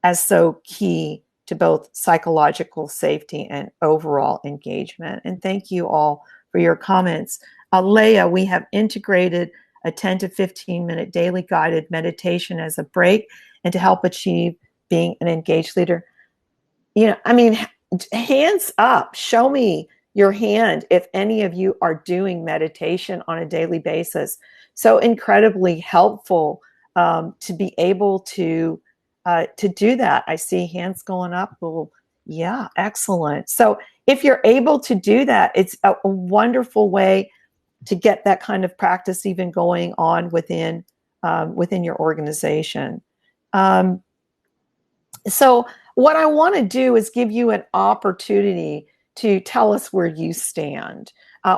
as so key to both psychological safety and overall engagement. And thank you all for your comments. Leah, we have integrated a 10 to 15-minute daily guided meditation as a break and to help achieve being an engaged leader. Hands up, show me your hand if any of you are doing meditation on a daily basis. So incredibly helpful to be able to do that. I see hands going up. Well, yeah, excellent. So if you're able to do that, it's a wonderful way to get that kind of practice even going on within your organization. So what I want to do is give you an opportunity to tell us where you stand.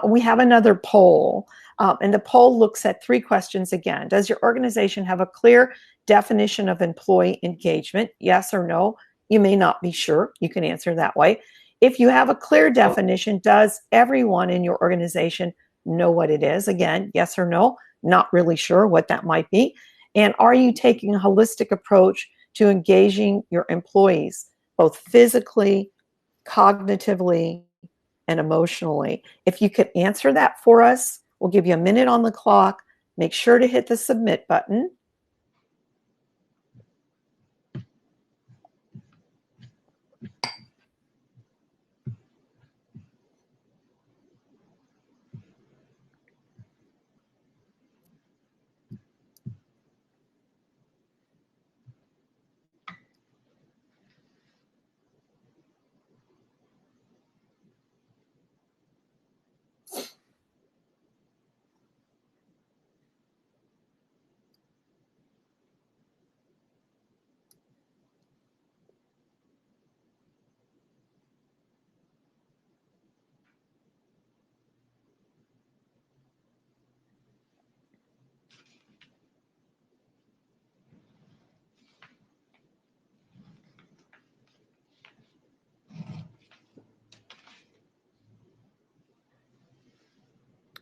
We have another poll, and the poll looks at 3 questions again. Does your organization have a clear definition of employee engagement? Yes or no? You may not be sure. You can answer that way. If you have a clear definition, does everyone in your organization know what it is? Again, yes or no? Not really sure what that might be. And are you taking a holistic approach to engaging your employees, both physically, cognitively, and emotionally? If you could answer that for us, we'll give you a minute on the clock. Make sure to hit the submit button.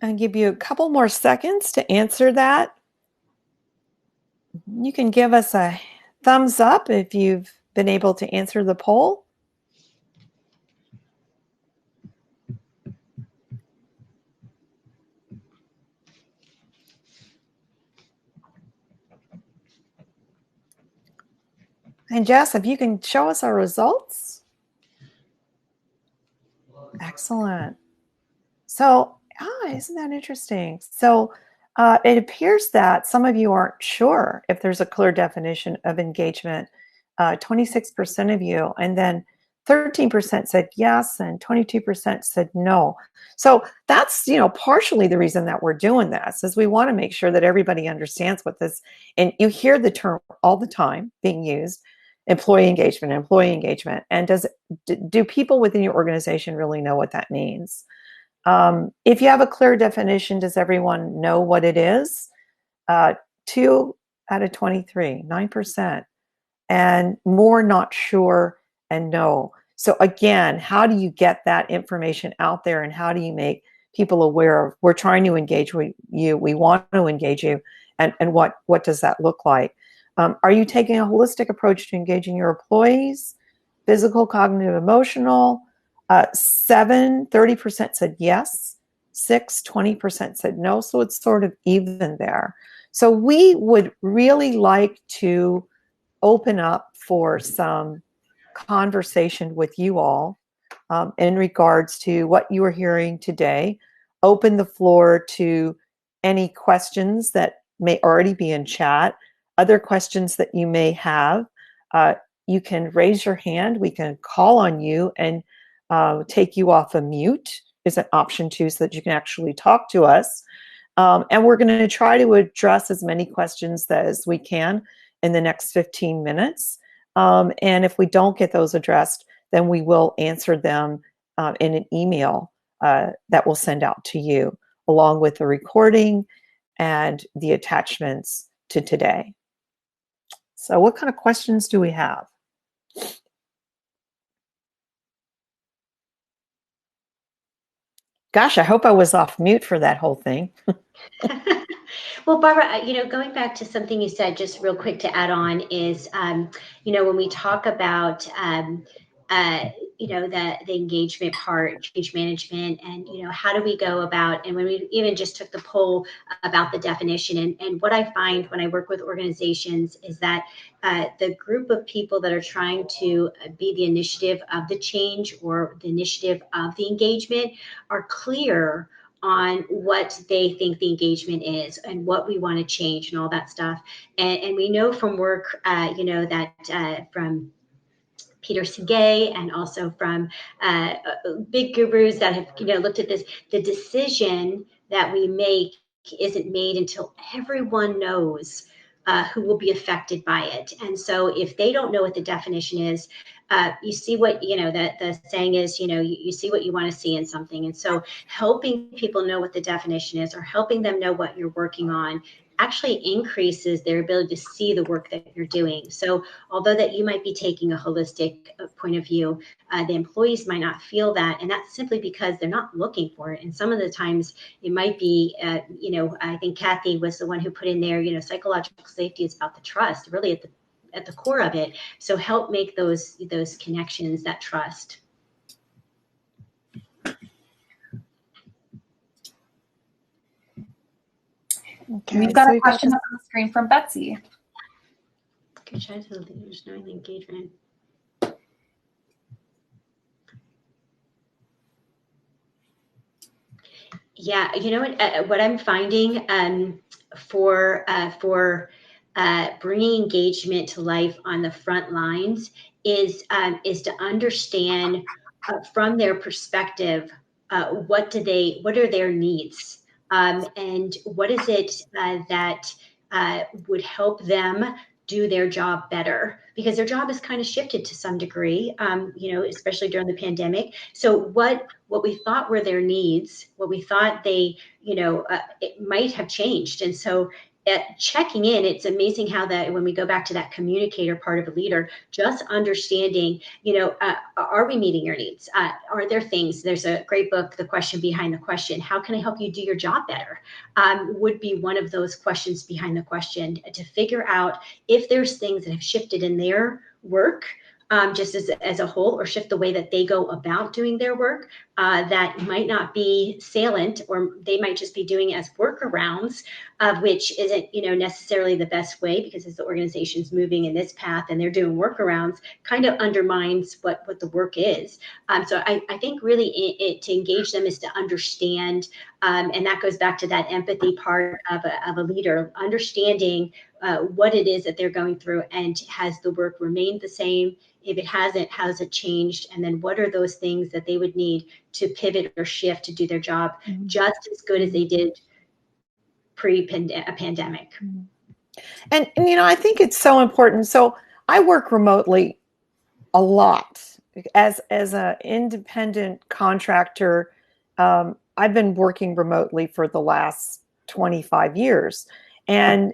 I'll give you a couple more seconds to answer that. You can give us a thumbs up if you've been able to answer the poll. And Jess, if you can show us our results. Excellent. So, isn't that interesting? So it appears that some of you aren't sure if there's a clear definition of engagement. 26% of you, and then 13% said yes, and 22% said no. So that's, partially the reason that we're doing this is we want to make sure that everybody understands what this, and you hear the term all the time being used, employee engagement. And do people within your organization really know what that means? If you have a clear definition, does everyone know what it is? 2 out of 23, 9%. And more not sure and no. So again, how do you get that information out there, and how do you make people aware of, we're trying to engage with you, we want to engage you, and what does that look like? Are you taking a holistic approach to engaging your employees? Physical, cognitive, emotional? 30% said yes. 20% said no. So it's sort of even there. So we would really like to open up for some conversation with you all in regards to what you are hearing today. Open the floor to any questions that may already be in chat, other questions that you may have. You can raise your hand. We can call on you and take you off of mute is an option too, so that you can actually talk to us. And we're going to try to address as many questions as we can in the next 15 minutes. And if we don't get those addressed, then we will answer them in an email that we'll send out to you, along with the recording and the attachments to today. So what kind of questions do we have? Gosh, I hope I was off mute for that whole thing. Well, Barbara, going back to something you said, just real quick to add on is, when we talk about, the engagement part, change management, and, how do we go about, and when we even just took the poll about the definition, and what I find when I work with organizations is that the group of people that are trying to be the initiative of the change or the initiative of the engagement are clear on what they think the engagement is and what we want to change and all that stuff. And we know from work, that from Peter Segay and also from big gurus that have looked at this, the decision that we make isn't made until everyone knows who will be affected by it. And so if they don't know what the definition is, you see what, the saying is, you see what you want to see in something. And so helping people know what the definition is, or helping them know what you're working on, actually increases their ability to see the work that you're doing. So although that you might be taking a holistic point of view, the employees might not feel that. And that's simply because they're not looking for it. And some of the times it might be, I think Kathy was the one who put in there, psychological safety is about the trust, really at the core of it. So help make those connections, that trust. Okay, we've got a question up on the screen from Betsy. Good chance of leaders knowing the engagement. Yeah, what I'm finding for bringing engagement to life on the front lines is to understand from their perspective what are their needs. And what is it that would help them do their job better? Because their job has kind of shifted to some degree, especially during the pandemic. So what we thought were their needs, what we thought they, it might have changed. And so checking in, it's amazing how that when we go back to that communicator part of a leader, just understanding, are we meeting your needs? Are there things? There's a great book, The Question Behind the Question. How can I help you do your job better? Would be one of those questions behind the question, to figure out if there's things that have shifted in their work, just as a whole, or shift the way that they go about doing their work, that might not be salient, or they might just be doing it as workarounds, which isn't, necessarily the best way, because as the organization's moving in this path and they're doing workarounds, kind of undermines what the work is. So I think really to engage them is to understand, and that goes back to that empathy part of a leader, understanding what it is that they're going through, and has the work remained the same? If it hasn't, how's it changed? And then what are those things that they would need to pivot or shift to do their job just as good as they did pre-pandemic? And I think it's so important. So I work remotely a lot as an independent contractor. I've been working remotely for the last 25 years, and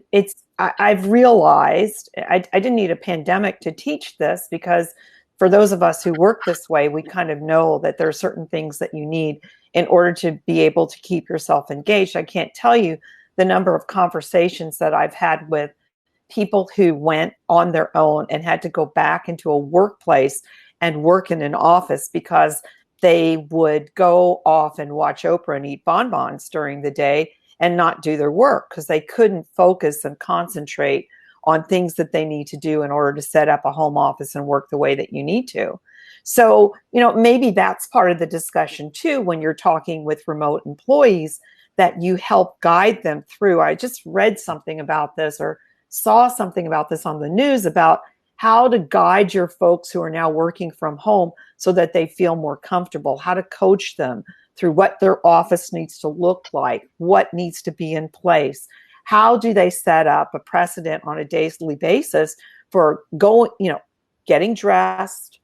I've realized I didn't need a pandemic to teach this, because for those of us who work this way, we kind of know that there are certain things that you need in order to be able to keep yourself engaged. I can't tell you the number of conversations that I've had with people who went on their own and had to go back into a workplace and work in an office because they would go off and watch Oprah and eat bonbons during the day and not do their work because they couldn't focus and concentrate on things that they need to do in order to set up a home office and work the way that you need to. So, maybe that's part of the discussion too, when you're talking with remote employees, that you help guide them through. I just read something about this, or saw something about this on the news, about how to guide your folks who are now working from home so that they feel more comfortable, how to coach them through what their office needs to look like, what needs to be in place. How do they set up a precedent on a daily basis for getting dressed,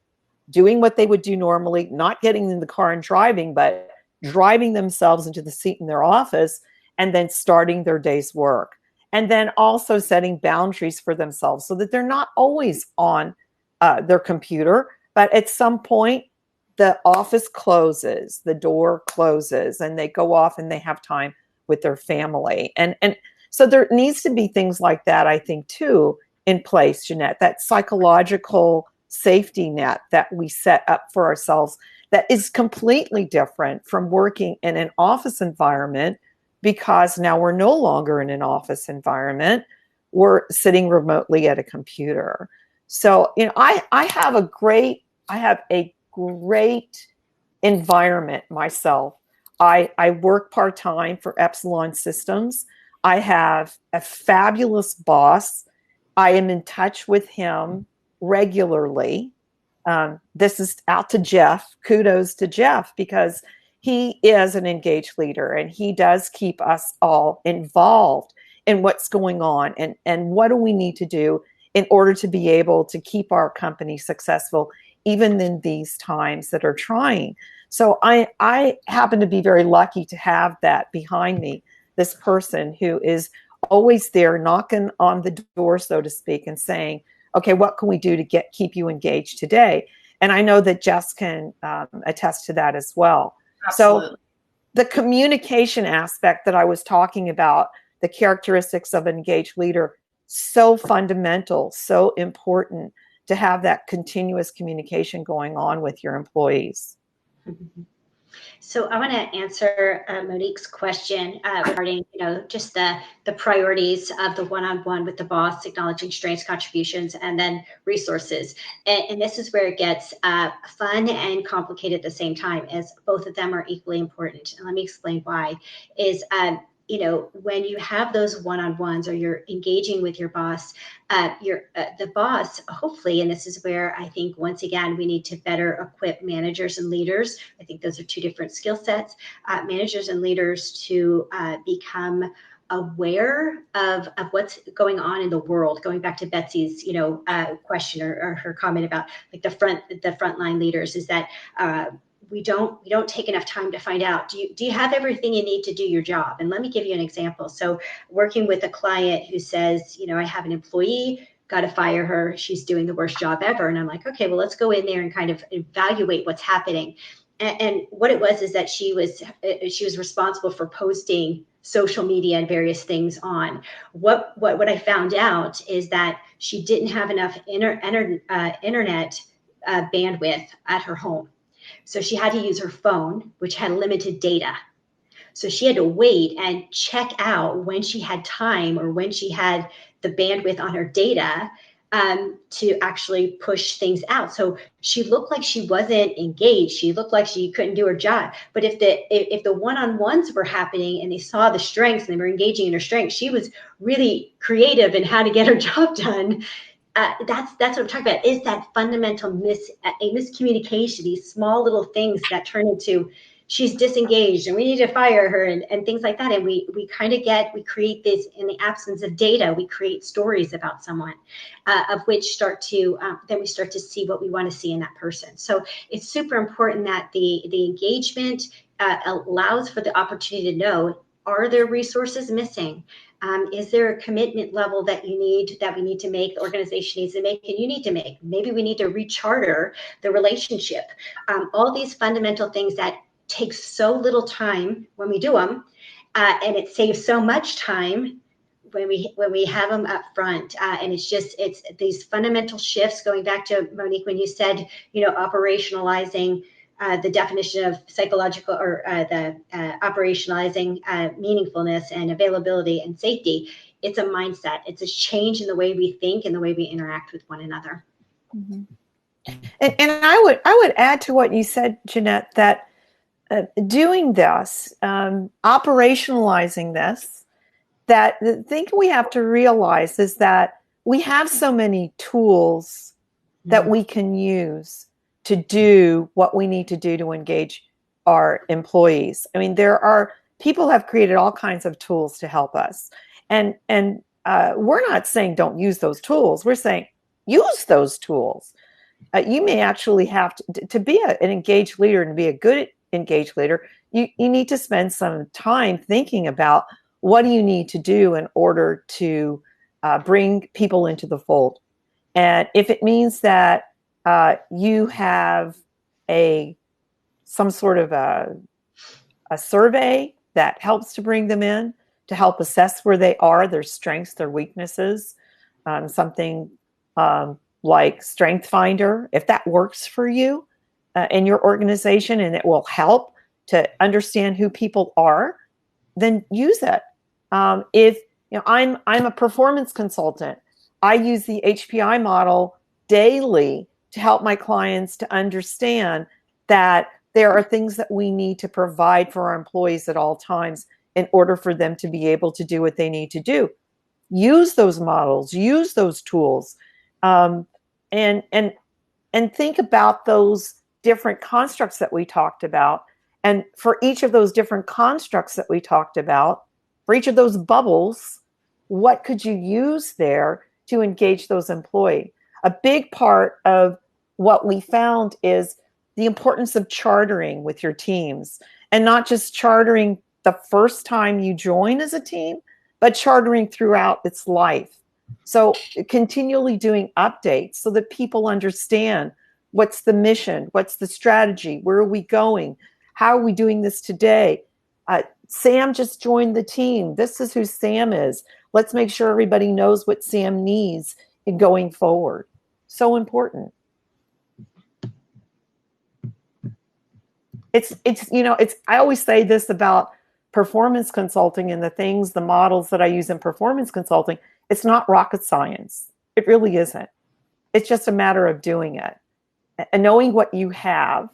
doing what they would do normally, not getting in the car and driving, but driving themselves into the seat in their office and then starting their day's work. And then also setting boundaries for themselves so that they're not always on their computer, but at some point the office closes, the door closes, and they go off and they have time with their family. And so there needs to be things like that, I think, too, in place, Janette, that psychological safety net that we set up for ourselves that is completely different from working in an office environment, because now we're no longer in an office environment. We're sitting remotely at a computer. So, I have a great environment myself. I work part-time for Epsilon Systems. I have a fabulous boss. I am in touch with him regularly. This is out to Jeff. Kudos to Jeff, because he is an engaged leader and he does keep us all involved in what's going on and what do we need to do in order to be able to keep our company successful, even in these times that are trying. So I happen to be very lucky to have that behind me, this person who is always there knocking on the door, so to speak, and saying, okay, what can we do to keep you engaged today? And I know that Jess can attest to that as well. Absolutely. So the communication aspect that I was talking about, the characteristics of an engaged leader, so fundamental, so important to have that continuous communication going on with your employees. So I want to answer Monique's question regarding, just the priorities of the one-on-one with the boss, acknowledging strengths, contributions, and then resources. And this is where it gets fun and complicated at the same time, as both of them are equally important. And let me explain why. When you have those one-on-ones or you're engaging with your boss, the boss, hopefully, and this is where I think, once again, we need to better equip managers and leaders. I think those are two different skill sets, managers and leaders, to become aware of what's going on in the world. Going back to Betsy's, question or her comment about like the frontline leaders, is that we don't take enough time to find out, do you have everything you need to do your job? And let me give you an example. So working with a client who says, I have an employee, got to fire her, she's doing the worst job ever. And I'm like, okay, well, let's go in there and kind of evaluate what's happening. And what it was is that she was responsible for posting social media and various things on. What I found out is that she didn't have enough internet bandwidth at her home. So she had to use her phone, which had limited data. So she had to wait and check out when she had time or when she had the bandwidth on her data to actually push things out. So she looked like she wasn't engaged. She looked like she couldn't do her job. But if the one-on-ones were happening and they saw the strengths and they were engaging in her strengths, she was really creative in how to get her job done. That's what I'm talking about. Is that fundamental miscommunication? These small little things that turn into she's disengaged and we need to fire her and things like that. And we create this in the absence of data. We create stories about someone of which then we start to see what we want to see in that person. So it's super important that the engagement allows for the opportunity to know, are there resources missing? Is there a commitment level that we need to make, the organization needs to make, and you need to make? Maybe we need to recharter the relationship. All these fundamental things that take so little time when we do them, and it saves so much time when we have them up front. And it's these fundamental shifts, going back to Monique, when you said, operationalizing the definition of psychological or operationalizing meaningfulness and availability and safety. It's a mindset. It's a change in the way we think and the way we interact with one another. Mm-hmm. And I would add to what you said, Janette, that doing this, operationalizing this, that the thing we have to realize is that we have so many tools that we can use to do what we need to do to engage our employees. I mean, people have created all kinds of tools to help us. And we're not saying don't use those tools. We're saying use those tools. You may actually have to be an engaged leader, and to be a good engaged leader, you need to spend some time thinking about what do you need to do in order to bring people into the fold. And if it means that you have some sort of a survey that helps to bring them in, to help assess where they are, their strengths, their weaknesses, something like Strength Finder, if that works for you in your organization and it will help to understand who people are, then use it. If I'm a performance consultant, I use the HPI model daily to help my clients to understand that there are things that we need to provide for our employees at all times in order for them to be able to do what they need to do. Use those models, use those tools, and think about those different constructs that we talked about. And for each of those different constructs that we talked about, for each of those bubbles, what could you use there to engage those employees? A big part of what we found is the importance of chartering with your teams, and not just chartering the first time you join as a team, but chartering throughout its life. So continually doing updates so that people understand what's the mission, what's the strategy, where are we going, how are we doing this today? Sam just joined the team. This is who Sam is. Let's make sure everybody knows what Sam needs in going forward. So important. I always say this about performance consulting and the models that I use in performance consulting. It's not rocket science. It really isn't. It's just a matter of doing it and knowing what you have,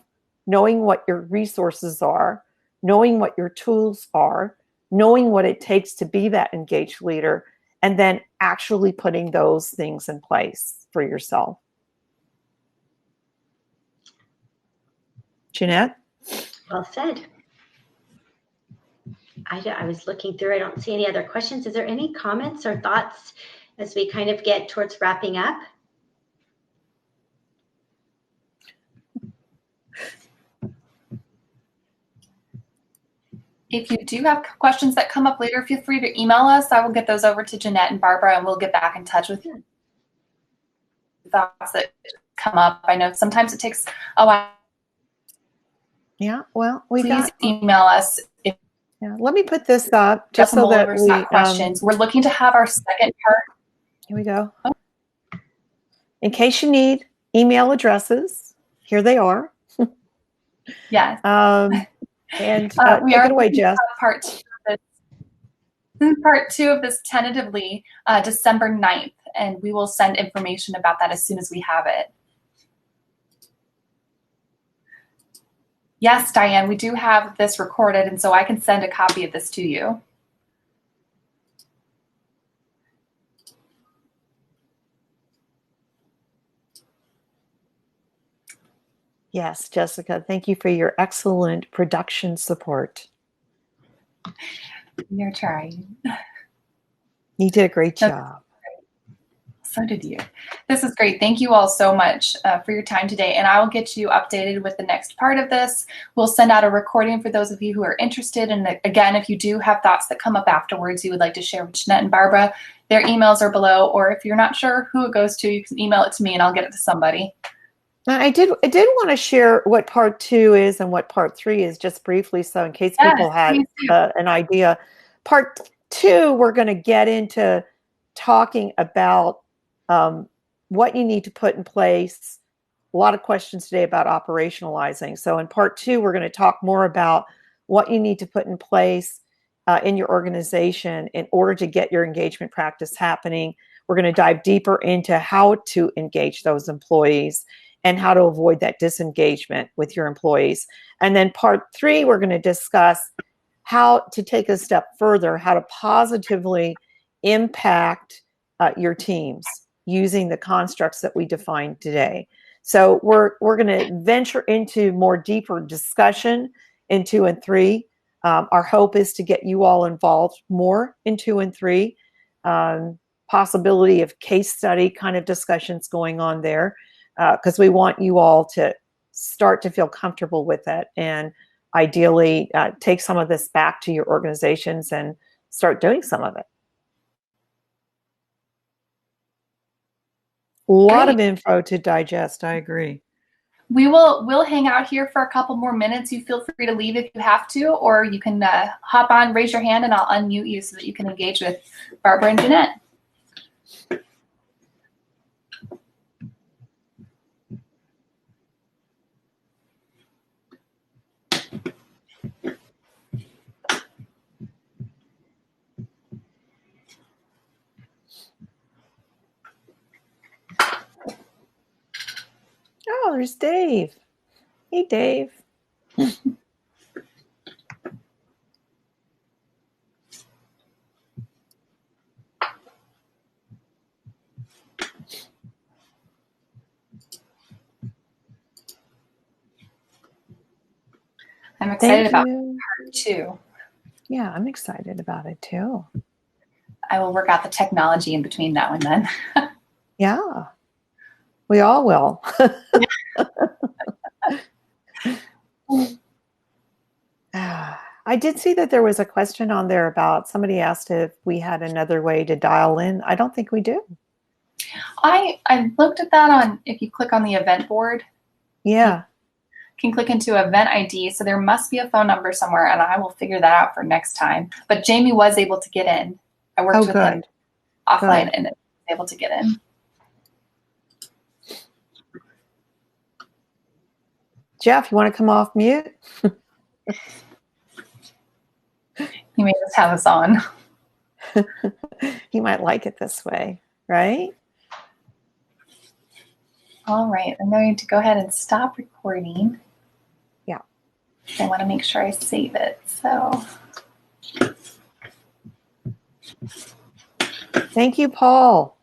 knowing what your resources are, knowing what your tools are, knowing what it takes to be that engaged leader, and then actually putting those things in place for yourself. Janette? Well said. I was looking through. I don't see any other questions. Is there any comments or thoughts as we kind of get towards wrapping up? If you do have questions that come up later, feel free to email us. I will get those over to Janette and Barbara, and we'll get back in touch with you. Thoughts that come up. I know sometimes it takes a while. Yeah, well, please email us. Let me put this up just so that we questions. We're looking to have our second part. Here we go. Oh. In case you need email addresses, here they are. Yes. And we take are it away, Jess. Part two of this tentatively December 9th, and we will send information about that as soon as we have it. Yes, Diane, we do have this recorded, and so I can send a copy of this to you. Yes, Jessica, thank you for your excellent production support. You're trying. You did a great job. So did you. This is great. Thank you all so much for your time today. And I will get you updated with the next part of this. We'll send out a recording for those of you who are interested. And again, if you do have thoughts that come up afterwards you would like to share with Janette and Barbara, their emails are below. Or if you're not sure who it goes to, you can email it to me and I'll get it to somebody. I did want to share what part 2 is and what part 3 is just briefly. So in case people had an idea, part 2, we're going to get into talking about what you need to put in place. A lot of questions today about operationalizing. So in part 2, we're going to talk more about what you need to put in place in your organization in order to get your engagement practice happening. We're going to dive deeper into how to engage those employees and how to avoid that disengagement with your employees. And then part 3, we're going to discuss how to take a step further, how to positively impact your teams using the constructs that we defined today. So we're going to venture into more deeper discussion in 2 and 3. Our hope is to get you all involved more in 2 and 3. Possibility of case study kind of discussions going on there, because we want you all to start to feel comfortable with it and ideally take some of this back to your organizations and start doing some of it. A lot of info to digest. I agree. We'll hang out here for a couple more minutes. You feel free to leave if you have to, or you can hop on, raise your hand, and I'll unmute you so that you can engage with Barbara and Janette. Oh, there's Dave. Hey, Dave. I'm excited about part 2. Yeah, I'm excited about it too. I will work out the technology in between now and then. Yeah, we all will. I did see that there was a question on there about somebody asked if we had another way to dial in. I don't think we do. I looked at that on, if you click on the event board. Yeah. You can click into event ID. So there must be a phone number somewhere and I will figure that out for next time. But Jamie was able to get in. I worked with him offline and was able to get in. Jeff, you want to come off mute? He made us have us on. He might like it this way, right? All right, I'm going to go ahead and stop recording. Yeah. I want to make sure I save it, so. Thank you, Paul.